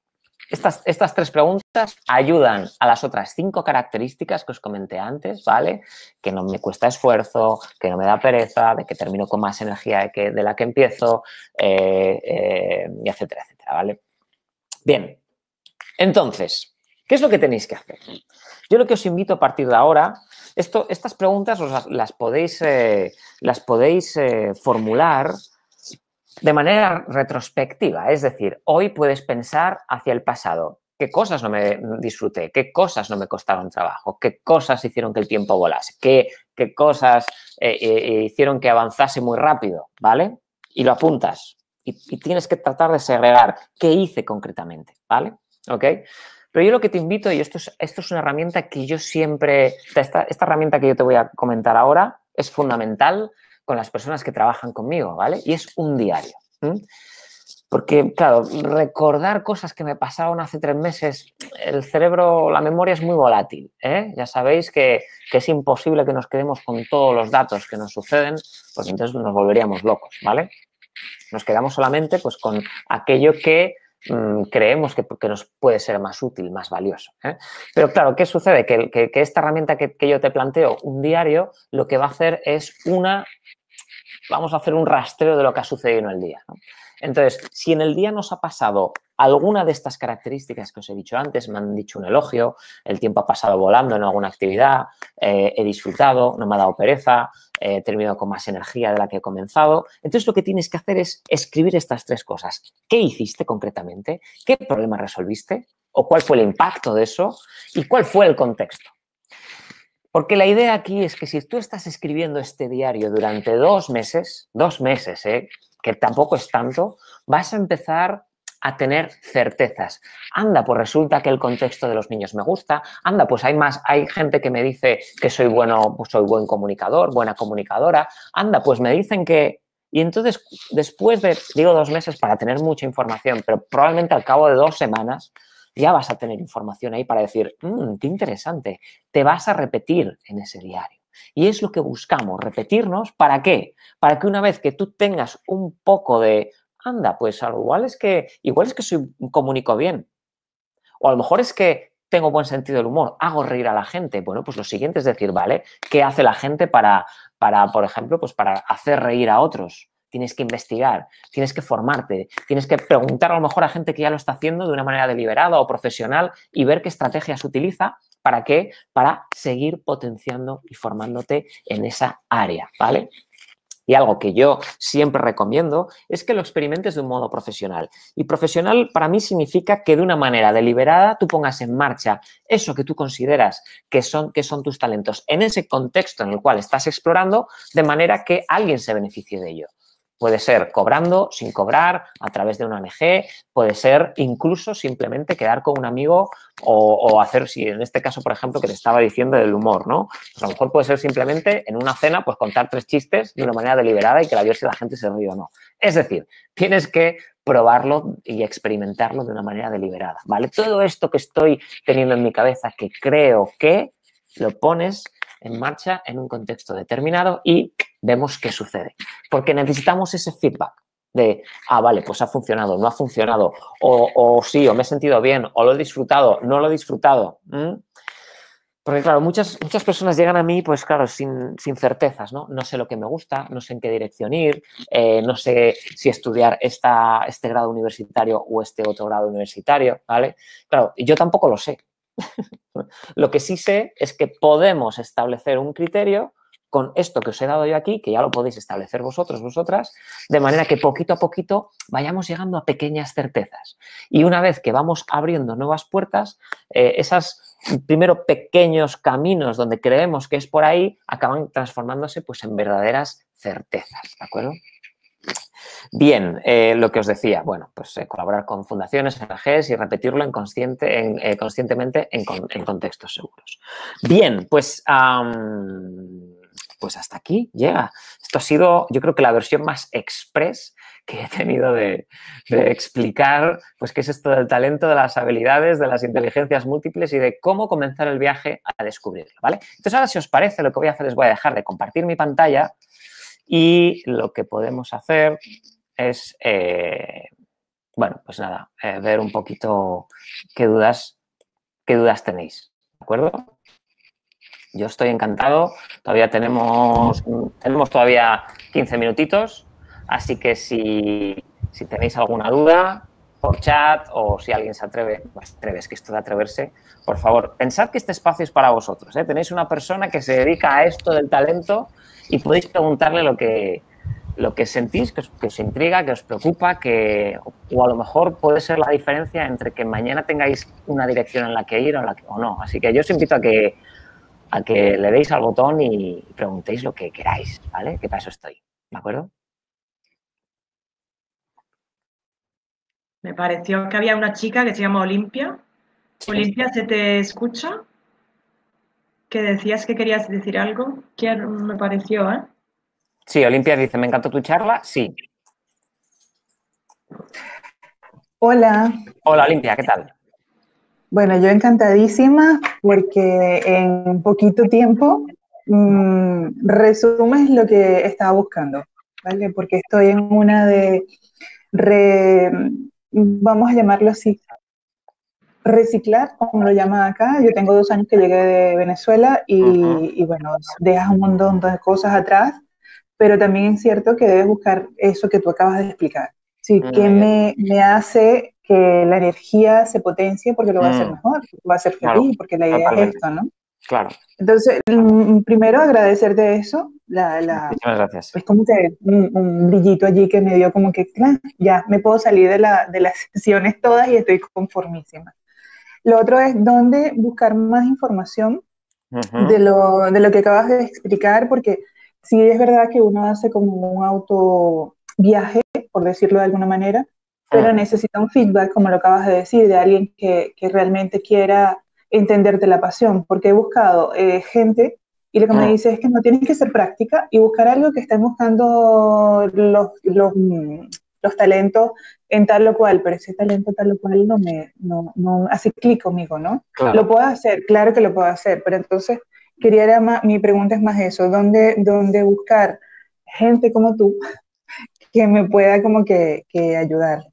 A: Estas 3 preguntas ayudan a las otras 5 características que os comenté antes, ¿vale? Que no me cuesta esfuerzo, que no me da pereza, de que termino con más energía de la que empiezo, y etcétera, etcétera, ¿vale? Bien. Entonces, ¿qué es lo que tenéis que hacer? Yo lo que os invito a partir de ahora, estas preguntas las podéis formular de manera retrospectiva. Es decir, hoy puedes pensar hacia el pasado. ¿Qué cosas no me disfruté? ¿Qué cosas no me costaron trabajo? ¿Qué cosas hicieron que el tiempo volase? ¿Qué cosas hicieron que avanzase muy rápido? ¿Vale? Y lo apuntas. Y tienes que tratar de segregar qué hice concretamente. ¿Vale? ¿Ok? Pero yo lo que te invito, y esto es una herramienta que yo siempre, esta herramienta que yo te voy a comentar ahora es fundamental con las personas que trabajan conmigo, ¿vale? Y es un diario. Porque, claro, recordar cosas que me pasaron hace 3 meses, el cerebro, la memoria es muy volátil, ¿eh? Ya sabéis que es imposible que nos quedemos con todos los datos que nos suceden, porque entonces nos volveríamos locos, ¿vale? Nos quedamos solamente pues, con aquello que creemos que nos puede ser más útil, más valioso, ¿eh? Pero claro, ¿qué sucede? Que esta herramienta que yo te planteo, un diario, lo que va a hacer es vamos a hacer un rastreo de lo que ha sucedido en el día, ¿no? Entonces, si en el día nos ha pasado alguna de estas características que os he dicho antes, me han dicho un elogio, el tiempo ha pasado volando en alguna actividad, he disfrutado, no me ha dado pereza, he terminado con más energía de la que he comenzado. Entonces, lo que tienes que hacer es escribir estas 3 cosas. ¿Qué hiciste concretamente? ¿Qué problema resolviste? ¿O cuál fue el impacto de eso? ¿Y cuál fue el contexto? Porque la idea aquí es que si tú estás escribiendo este diario durante 2 meses, que tampoco es tanto, vas a empezar a tener certezas. Anda, pues resulta que el contexto de los niños me gusta. Anda, pues hay gente que me dice que soy pues soy buen comunicador, buena comunicadora. Anda, pues me dicen que... Y entonces, después de, digo 2 meses para tener mucha información, pero probablemente al cabo de 2 semanas ya vas a tener información ahí para decir, qué interesante, te vas a repetir en ese diario. Y es lo que buscamos, repetirnos, ¿para qué? Para que una vez que tú tengas un poco de, anda, pues igual es que comunico bien. O a lo mejor es que tengo buen sentido del humor, hago reír a la gente. Bueno, pues lo siguiente es decir, ¿vale? ¿Qué hace la gente para por ejemplo, pues para hacer reír a otros? tienes que investigar, tienes que formarte, tienes que preguntar a lo mejor a gente que ya lo está haciendo de una manera deliberada o profesional y ver qué estrategias utiliza. ¿Para qué? Para seguir potenciando y formándote en esa área, ¿vale? Y algo que yo siempre recomiendo es que lo experimentes de un modo profesional. Y profesional para mí significa que de una manera deliberada tú pongas en marcha eso que tú consideras que son tus talentos en ese contexto en el cual estás explorando, de manera que alguien se beneficie de ello. Puede ser cobrando, sin cobrar, a través de una ONG, puede ser incluso simplemente quedar con un amigo o hacer, si en este caso, por ejemplo, que te estaba diciendo del humor, ¿no? Pues a lo mejor puede ser simplemente en una cena, pues contar 3 chistes de una manera deliberada y que la si la gente se ríe o no. Es decir, tienes que probarlo y experimentarlo de una manera deliberada, ¿vale? Todo esto que estoy teniendo en mi cabeza, que creo que lo pones en marcha en un contexto determinado y vemos qué sucede. Porque necesitamos ese feedback de, vale, pues ha funcionado, no ha funcionado, o sí, o me he sentido bien, o lo he disfrutado, no lo he disfrutado. Porque, claro, muchas personas llegan a mí, pues, claro, sin certezas, ¿no? No sé lo que me gusta, no sé en qué dirección ir, no sé si estudiar este grado universitario o este otro grado universitario, ¿vale? Claro, yo tampoco lo sé. Lo que sí sé es que podemos establecer un criterio con esto que os he dado yo aquí, que ya lo podéis establecer vosotros, vosotras, de manera que poquito a poquito vayamos llegando a pequeñas certezas. Y una vez que vamos abriendo nuevas puertas, esas primero pequeños caminos donde creemos que es por ahí, acaban transformándose pues en verdaderas certezas, ¿de acuerdo? Bien, lo que os decía, bueno, pues colaborar con fundaciones, ONGs y repetirlo conscientemente en contextos seguros. Bien, pues hasta aquí llega. Esto ha sido, yo creo que la versión más express que he tenido de explicar pues qué es esto del talento, de las habilidades, de las inteligencias múltiples y de cómo comenzar el viaje a descubrirlo, ¿vale? Entonces, ahora, si os parece, lo que voy a hacer es voy a dejar de compartir mi pantalla y lo que podemos hacer es, bueno, pues nada, ver un poquito qué dudas tenéis, ¿de acuerdo? Yo estoy encantado, todavía tenemos todavía 15 minutitos, así que si tenéis alguna duda por chat o si alguien se atreve, es que esto de atreverse, por favor, pensad que este espacio es para vosotros, ¿eh? Tenéis una persona que se dedica a esto del talento y podéis preguntarle lo que sentís, que os intriga, que os preocupa, o a lo mejor puede ser la diferencia entre que mañana tengáis una dirección en la que ir o no. Así que yo os invito a que le deis al botón y preguntéis lo que queráis, ¿vale? Que para eso estoy, ¿de acuerdo?
C: Me pareció que había una chica que se llama Olimpia. Sí. Olimpia, ¿se te escucha? Que decías que querías decir algo. Me pareció, ¿eh?
A: Sí, Olimpia dice, me encantó tu charla. Sí.
D: Hola.
A: Hola, Olimpia, ¿qué tal?
D: Bueno, yo encantadísima porque en poquito tiempo resumes lo que estaba buscando, ¿vale? Porque estoy en una vamos a llamarlo así, reciclar, como lo llaman acá. Yo tengo 2 años que llegué de Venezuela y bueno, dejas un montón de cosas atrás, pero también es cierto que debes buscar eso que tú acabas de explicar. Sí, ¿qué me hace que la energía se potencie? Porque lo va a hacer mejor, lo va a hacer feliz,
A: claro,
D: porque la idea es esto, ¿no?
A: Claro.
D: Entonces, primero agradecerte eso,
A: Muchas gracias.
D: Es como que un brillito allí que me dio como que, ya me puedo salir de las sesiones todas y estoy conformísima. Lo otro es dónde buscar más información de lo que acabas de explicar, porque sí es verdad que uno hace como un auto viaje, por decirlo de alguna manera, pero necesita un feedback, como lo acabas de decir, de alguien que realmente quiera entenderte la pasión, porque he buscado gente y lo que me dice es que no tiene que ser práctica y buscar algo que estén buscando los talentos en tal o cual, pero ese talento tal o cual no hace clic conmigo, ¿no?
A: Claro.
D: Lo puedo hacer, claro que lo puedo hacer, pero entonces mi pregunta es más eso, ¿dónde buscar gente como tú que me pueda como que ayudar?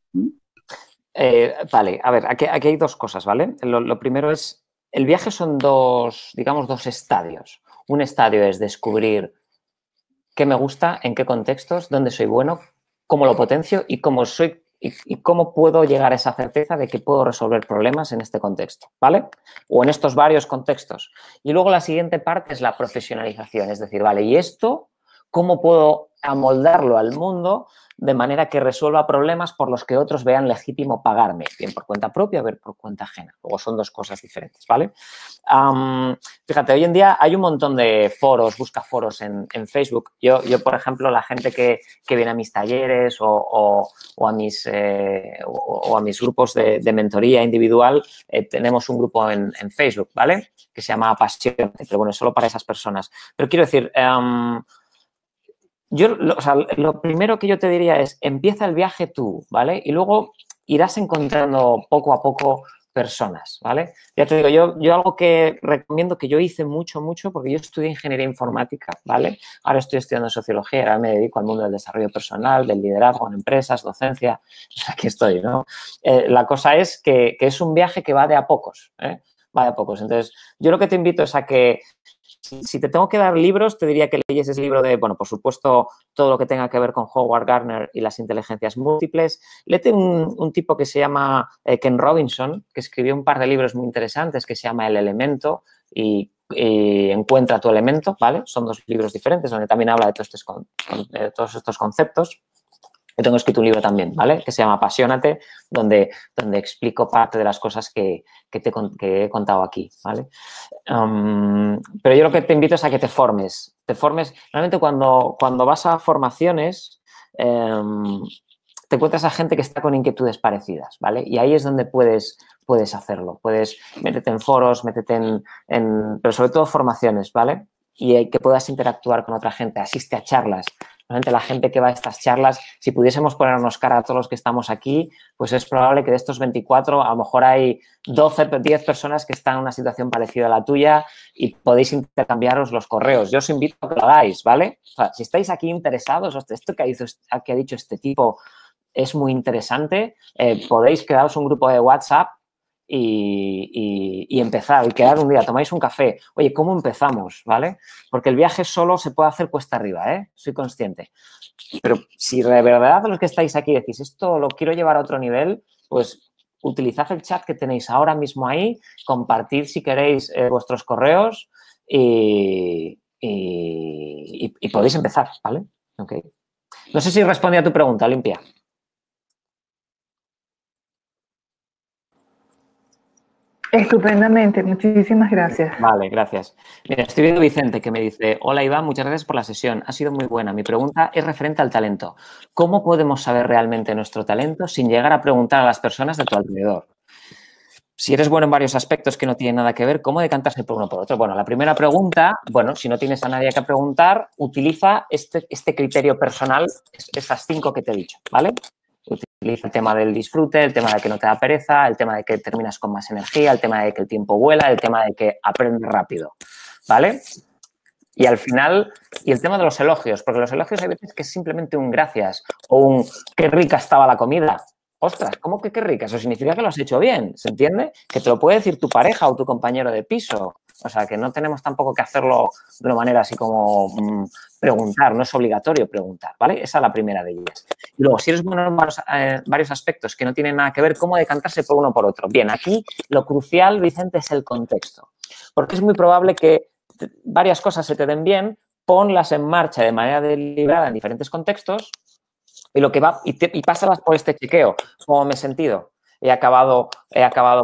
A: Vale, a ver, aquí hay 2 cosas, ¿vale? Lo primero es, el viaje son dos estadios. Un estadio es descubrir qué me gusta, en qué contextos, dónde soy bueno, cómo lo potencio y cómo soy y cómo puedo llegar a esa certeza de que puedo resolver problemas en este contexto, ¿vale? O en estos varios contextos. Y luego la siguiente parte es la profesionalización, es decir, vale, ¿y esto cómo puedo amoldarlo al mundo de manera que resuelva problemas por los que otros vean legítimo pagarme, bien por cuenta propia o bien por cuenta ajena? Luego son dos cosas diferentes, ¿vale? Fíjate, hoy en día hay un montón de foros, busca foros en Facebook. Yo, por ejemplo, la gente que viene a mis talleres o a mis grupos de mentoría individual, tenemos un grupo en Facebook, ¿vale? Que se llama Apasionate, pero bueno, es solo para esas personas. Pero quiero decir, lo primero que yo te diría es, empieza el viaje tú, ¿vale? Y luego irás encontrando poco a poco personas, ¿vale? Ya te digo, yo algo que recomiendo, que yo hice mucho, porque yo estudié ingeniería informática, ¿vale? Ahora estoy estudiando sociología, ahora me dedico al mundo del desarrollo personal, del liderazgo en empresas, docencia, aquí estoy, ¿no? La cosa es que es un viaje que va de a pocos, ¿eh? Va de a pocos. Entonces, yo lo que te invito es a que si te tengo que dar libros, te diría que leyes ese libro de, bueno, por supuesto, todo lo que tenga que ver con Howard Gardner y las inteligencias múltiples. Léete un tipo que se llama Ken Robinson, que escribió un par de libros muy interesantes que se llama El Elemento y Encuentra tu elemento, ¿vale? Son dos libros diferentes donde también habla de todos estos conceptos. Yo tengo escrito un libro también, ¿vale? Que se llama Apasionate, donde explico parte de las cosas que he contado aquí, ¿vale? Pero yo lo que te invito es a que te formes. Realmente cuando vas a formaciones, te encuentras a gente que está con inquietudes parecidas, ¿vale? Y ahí es donde puedes hacerlo. Puedes métete en foros, pero sobre todo formaciones, ¿vale? Y que puedas interactuar con otra gente, asiste a charlas. Realmente la gente que va a estas charlas, si pudiésemos ponernos cara a todos los que estamos aquí, pues es probable que de estos 24 a lo mejor hay 12, 10 personas que están en una situación parecida a la tuya y podéis intercambiaros los correos. Yo os invito a que lo hagáis, ¿vale? O sea, si estáis aquí interesados, esto que ha dicho este tipo es muy interesante, podéis crearos un grupo de WhatsApp y empezar, y quedar un día, tomáis un café. Oye, ¿cómo empezamos? ¿Vale? Porque el viaje solo se puede hacer cuesta arriba, ¿eh? Soy consciente. Pero si de verdad los que estáis aquí decís, esto lo quiero llevar a otro nivel, pues utilizad el chat que tenéis ahora mismo ahí, compartid si queréis vuestros correos y podéis empezar, ¿vale? Okay. No sé si respondí a tu pregunta, Olimpia.
D: Estupendamente, muchísimas gracias.
A: Vale, gracias. Mira, estoy viendo Vicente que me dice, hola Iván, muchas gracias por la sesión, ha sido muy buena. Mi pregunta es referente al talento. ¿Cómo podemos saber realmente nuestro talento sin llegar a preguntar a las personas de tu alrededor? Si eres bueno en varios aspectos que no tienen nada que ver, ¿cómo decantarse por uno o por otro? Bueno, la primera pregunta, bueno, si no tienes a nadie que preguntar, utiliza este criterio personal, esas 5 que te he dicho, ¿vale? Utiliza el tema del disfrute, el tema de que no te da pereza, el tema de que terminas con más energía, el tema de que el tiempo vuela, el tema de que aprendes rápido, ¿vale? Y al final, y el tema de los elogios, porque los elogios hay veces que es simplemente un gracias o un qué rica estaba la comida. Ostras, ¿cómo que qué rica? Eso significa que lo has hecho bien, ¿se entiende? Que te lo puede decir tu pareja o tu compañero de piso. O sea, que no tenemos tampoco que hacerlo de una manera así como preguntar, no es obligatorio preguntar, ¿vale? Esa es la primera de ellas. Y luego, si eres bueno en varios aspectos que no tienen nada que ver, ¿cómo decantarse por uno o por otro? Bien, aquí lo crucial, Vicente, es el contexto. Porque es muy probable que varias cosas se te den bien, ponlas en marcha de manera deliberada en diferentes contextos y lo que va y pásalas por este chequeo. ¿Cómo me he sentido? He acabado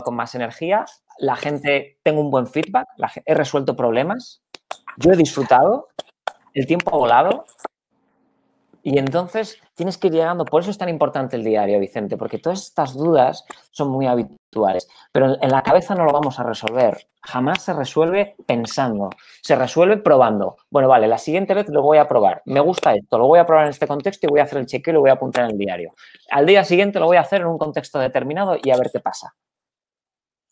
A: con más energía, la gente, tengo un buen feedback, he resuelto problemas, yo he disfrutado, el tiempo ha volado. Y entonces tienes que ir llegando, por eso es tan importante el diario, Vicente, porque todas estas dudas son muy habituales, pero en la cabeza no lo vamos a resolver. Jamás se resuelve pensando, se resuelve probando. Bueno, vale, la siguiente vez lo voy a probar. Me gusta esto, lo voy a probar en este contexto y voy a hacer el chequeo y lo voy a apuntar en el diario. Al día siguiente lo voy a hacer en un contexto determinado y a ver qué pasa.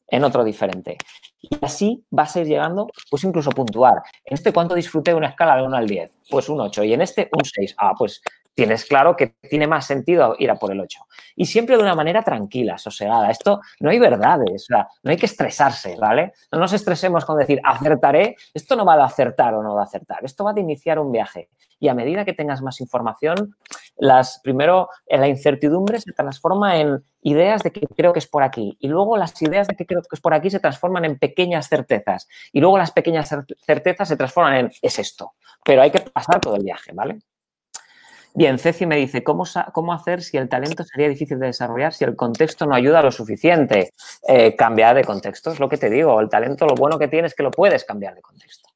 A: En otro diferente. Y así vas a ir llegando, pues incluso puntuar. En este, ¿cuánto disfruté de una escala de 1 al 10? Pues un 8. Y en este, un 6. Ah, pues tienes claro que tiene más sentido ir a por el 8. Y siempre de una manera tranquila, sosegada. Esto no hay verdades, o sea, no hay que estresarse, ¿vale? No nos estresemos con decir acertaré. Esto no va de acertar o no de acertar. Esto va de iniciar un viaje. Y a medida que tengas más información, primero la incertidumbre se transforma en ideas de que creo que es por aquí. Y luego las ideas de que creo que es por aquí se transforman en pequeñas certezas. Y luego las pequeñas certezas se transforman en es esto. Pero hay que pasar todo el viaje, ¿vale? Bien, Ceci me dice, ¿cómo hacer si el talento sería difícil de desarrollar si el contexto no ayuda lo suficiente? Cambiar de contexto, es lo que te digo. El talento, lo bueno que tiene es que lo puedes cambiar de contexto.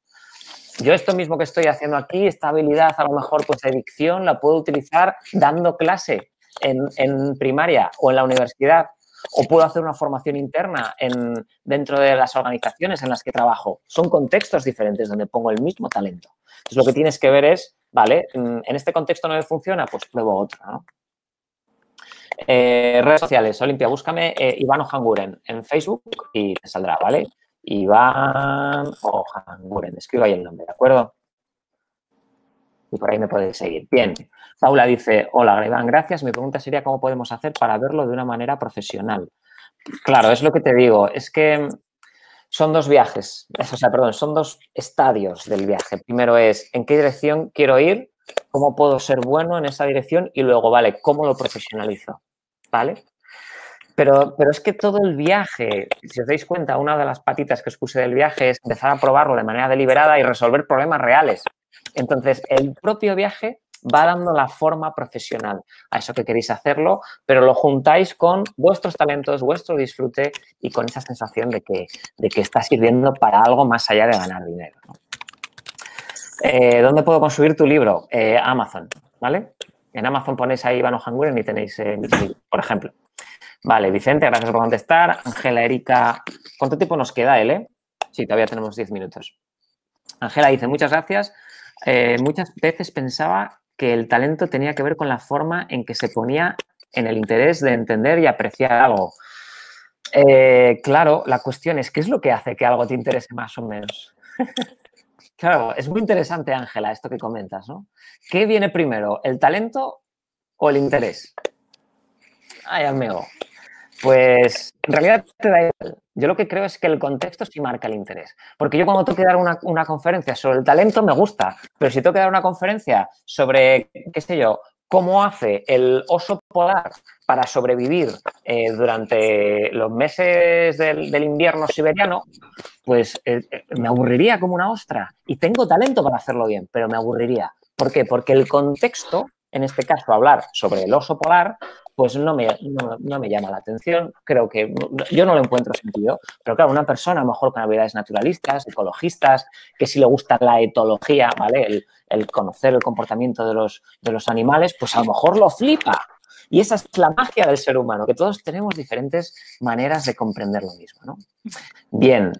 A: Yo esto mismo que estoy haciendo aquí, esta habilidad a lo mejor pues de dicción, la puedo utilizar dando clase en primaria o en la universidad. O puedo hacer una formación interna dentro de las organizaciones en las que trabajo. Son contextos diferentes donde pongo el mismo talento. Entonces, lo que tienes que ver es, vale, en este contexto no me funciona, pues pruebo otro, ¿no? Redes sociales, Olimpia, búscame Iván Ojanguren en Facebook y te saldrá, ¿vale? Iván Ojanguren, escribo ahí el nombre, ¿de acuerdo? Y por ahí me podéis seguir. Bien, Paula dice, hola, Iván, gracias. Mi pregunta sería cómo podemos hacer para verlo de una manera profesional. Claro, es lo que te digo, es que son dos viajes, o sea, perdón, son dos estadios del viaje. Primero es en qué dirección quiero ir, cómo puedo ser bueno en esa dirección y luego, vale, cómo lo profesionalizo, ¿vale? Pero es que todo el viaje, si os dais cuenta, una de las patitas que os puse del viaje es empezar a probarlo de manera deliberada y resolver problemas reales. Entonces, el propio viaje va dando la forma profesional a eso que queréis hacerlo, pero lo juntáis con vuestros talentos, vuestro disfrute y con esa sensación de que está sirviendo para algo más allá de ganar dinero, ¿no? ¿Dónde puedo conseguir tu libro? Amazon, ¿vale? En Amazon ponéis ahí Iván Ojanguren y tenéis mi libro, por ejemplo. Vale, Vicente, gracias por contestar. Ángela, Erika, ¿cuánto tiempo nos queda, Ele? Sí, todavía tenemos 10 minutos. Ángela dice, muchas gracias. Muchas veces pensaba que el talento tenía que ver con la forma en que se ponía en el interés de entender y apreciar algo. Claro, la cuestión es, ¿qué es lo que hace que algo te interese más o menos? Claro, es muy interesante, Ángela, esto que comentas, ¿no? ¿Qué viene primero, el talento o el interés? Ay, amigo. Pues en realidad te da igual. Yo lo que creo es que el contexto sí marca el interés. Porque yo cuando tengo que dar una conferencia sobre el talento me gusta, pero si tengo que dar una conferencia sobre, qué sé yo, cómo hace el oso polar para sobrevivir durante los meses del invierno siberiano, pues me aburriría como una ostra. Y tengo talento para hacerlo bien, pero me aburriría. ¿Por qué? Porque el contexto, en este caso hablar sobre el oso polar, pues no me llama la atención. Creo que yo no lo encuentro sentido. Pero claro, una persona a lo mejor con habilidades naturalistas, ecologistas, que sí le gusta la etología, ¿vale? El conocer el comportamiento de los animales, pues a lo mejor lo flipa. Y esa es la magia del ser humano, que todos tenemos diferentes maneras de comprender lo mismo, ¿no? Bien,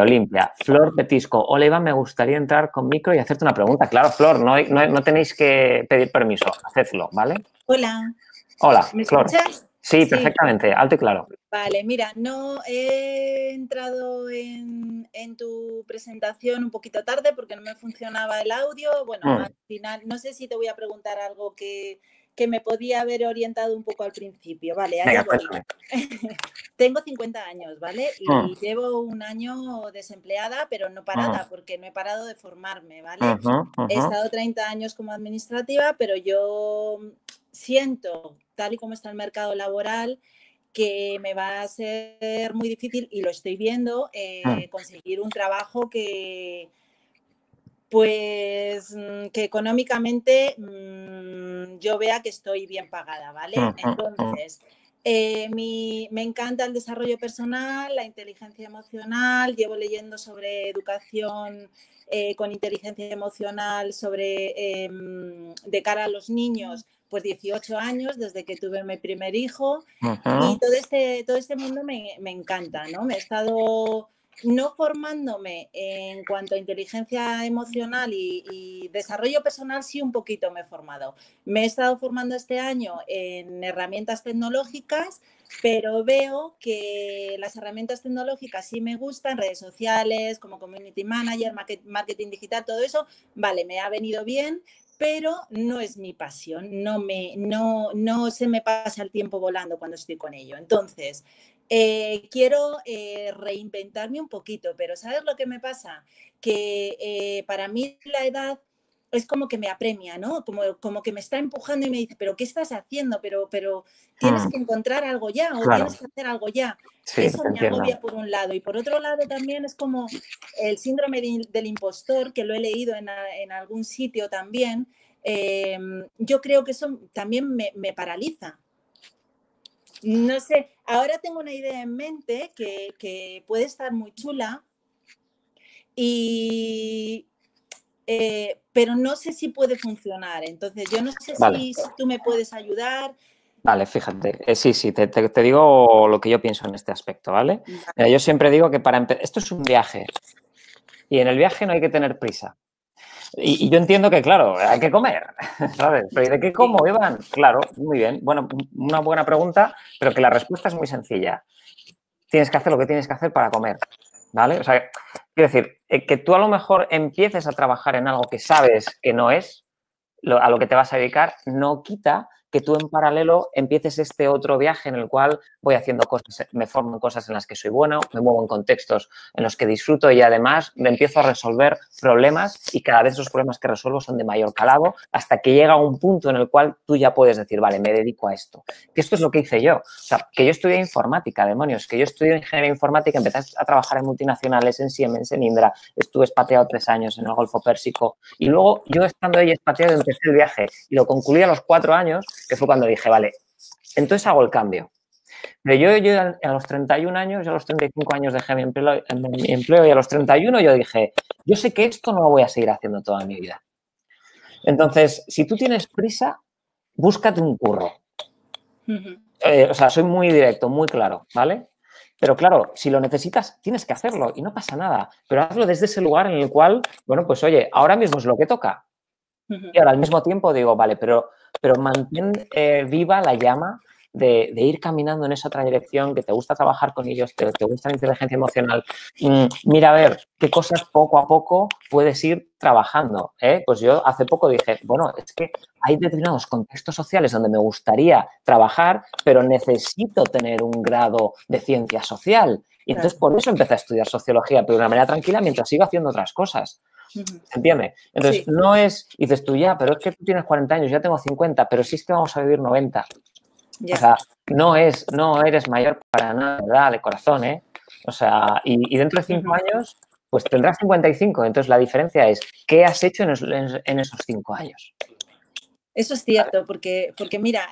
A: Olimpia. Flor Petisco. Hola, Iván, me gustaría entrar con micro y hacerte una pregunta. Claro, Flor, no tenéis que pedir permiso. Hacedlo, ¿vale?
E: Hola.
A: Hola,
E: ¿Me
A: Flor.
E: escuchas?
A: Sí, perfectamente, alto y claro.
E: Vale, mira, no he entrado en tu presentación un poquito tarde porque no me funcionaba el audio. Bueno, al final, no sé si te voy a preguntar algo que me podía haber orientado un poco al principio. Vale, allá voy. Tengo 50 años, ¿vale? Y llevo un año desempleada, pero no parada, porque no he parado de formarme, ¿vale? He estado 30 años como administrativa, pero yo siento, tal y como está el mercado laboral, que me va a ser muy difícil, y lo estoy viendo, conseguir un trabajo que económicamente yo vea que estoy bien pagada, ¿vale? Entonces, me encanta el desarrollo personal, la inteligencia emocional, llevo leyendo sobre educación con inteligencia emocional, sobre de cara a los niños, pues 18 años, desde que tuve mi primer hijo, y todo este mundo me encanta, ¿no? Me he estado no formándome en cuanto a inteligencia emocional y desarrollo personal, sí, un poquito me he formado. Me he estado formando este año en herramientas tecnológicas, pero veo que las herramientas tecnológicas sí me gustan, redes sociales, como community manager, marketing digital, todo eso, vale, me ha venido bien, pero no es mi pasión, no se me pasa el tiempo volando cuando estoy con ello. Entonces, quiero reinventarme un poquito, pero ¿sabes lo que me pasa? Que para mí la edad es como que me apremia, ¿no? Como que me está empujando y me dice, ¿pero qué estás haciendo? Pero tienes que encontrar algo ya o tienes que hacer algo ya.
A: Sí,
E: eso me agobia por un lado. Y por otro lado también es como el síndrome del impostor, que lo he leído en algún sitio también. Yo creo que eso también me paraliza. No sé, ahora tengo una idea en mente que puede estar muy chula pero no sé si puede funcionar. Entonces, yo no sé si tú me puedes ayudar.
A: Vale, fíjate. Sí, te digo lo que yo pienso en este aspecto, ¿vale? Mira, yo siempre digo que esto es un viaje y en el viaje no hay que tener prisa. Y yo entiendo que, claro, hay que comer, ¿sabes? Pero ¿y de qué como, Iván? Claro, muy bien. Bueno, una buena pregunta, pero que la respuesta es muy sencilla. Tienes que hacer lo que tienes que hacer para comer, ¿vale? O sea, quiero decir, que tú a lo mejor empieces a trabajar en algo que sabes que no es, a lo que te vas a dedicar, no quita que tú en paralelo empieces este otro viaje en el cual voy haciendo cosas, me formo en cosas en las que soy bueno, me muevo en contextos en los que disfruto y además me empiezo a resolver problemas y cada vez esos problemas que resuelvo son de mayor calado hasta que llega un punto en el cual tú ya puedes decir, vale, me dedico a esto. Que esto es lo que hice yo. O sea, que yo estudié informática, demonios, que yo estudié ingeniería informática, empecé a trabajar en multinacionales, en Siemens, en Indra, estuve expatriado 3 años en el Golfo Pérsico y luego yo estando ahí expatriado empecé el viaje y lo concluí a los 4 años, que fue cuando dije, vale, entonces hago el cambio. Pero yo a los 31 años, yo a los 35 años dejé mi empleo y a los 31 yo dije, yo sé que esto no lo voy a seguir haciendo toda mi vida. Entonces, si tú tienes prisa, búscate un curro. O sea, soy muy directo, muy claro, ¿vale? Pero claro, si lo necesitas, tienes que hacerlo y no pasa nada. Pero hazlo desde ese lugar en el cual, bueno, pues oye, ahora mismo es lo que toca. Y ahora al mismo tiempo digo, vale, pero mantén viva la llama de ir caminando en esa otra dirección, que te gusta trabajar con ellos, te gusta la inteligencia emocional. Mira a ver qué cosas poco a poco puedes ir trabajando. Pues yo hace poco dije, bueno, es que hay determinados contextos sociales donde me gustaría trabajar, pero necesito tener un grado de ciencia social. Y entonces por eso empecé a estudiar sociología, pero de una manera tranquila mientras sigo haciendo otras cosas. ¿Se entiende? Entonces, no es, dices tú ya, pero es que tú tienes 40 años, ya tengo 50, pero sí es que vamos a vivir 90. O sea, no eres mayor para nada, ¿verdad? De corazón, ¿eh? O sea, y dentro de 5 años, pues tendrás 55. Entonces, la diferencia es, ¿qué has hecho en esos 5 años?
E: Eso es cierto, porque mira,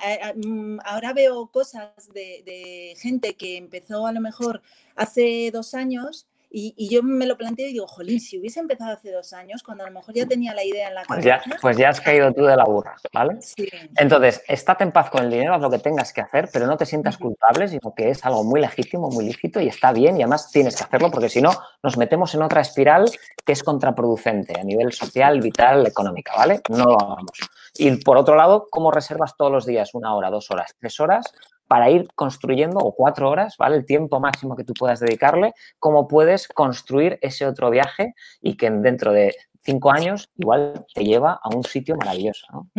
E: ahora veo cosas de gente que empezó a lo mejor hace 2 años y yo me lo planteo y digo, jolín, si hubiese empezado hace 2 años, cuando a lo mejor ya tenía la idea en la cabeza.
A: Pues ya has caído tú de la burra, ¿vale?
E: Sí.
A: Entonces, estate en paz con el dinero, haz lo que tengas que hacer, pero no te sientas culpable, sino que es algo muy legítimo, muy lícito y está bien y además tienes que hacerlo porque si no nos metemos en otra espiral que es contraproducente a nivel social, vital, económica, ¿vale? No lo hagamos. Y por otro lado, ¿cómo reservas todos los días 1 hora, 2 horas, 3 horas para ir construyendo, o 4 horas, ¿vale? El tiempo máximo que tú puedas dedicarle, cómo puedes construir ese otro viaje y que dentro de 5 años igual te lleva a un sitio maravilloso, ¿no?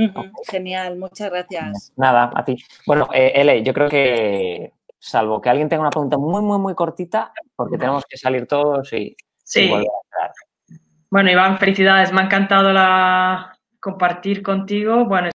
E: Genial, muchas gracias.
A: Nada, a ti. Bueno, Ele, yo creo que, salvo que alguien tenga una pregunta muy, muy, muy cortita, porque tenemos que salir todos y volver a entrar.
C: Bueno, Iván, felicidades. Me ha encantado compartir contigo. Bueno,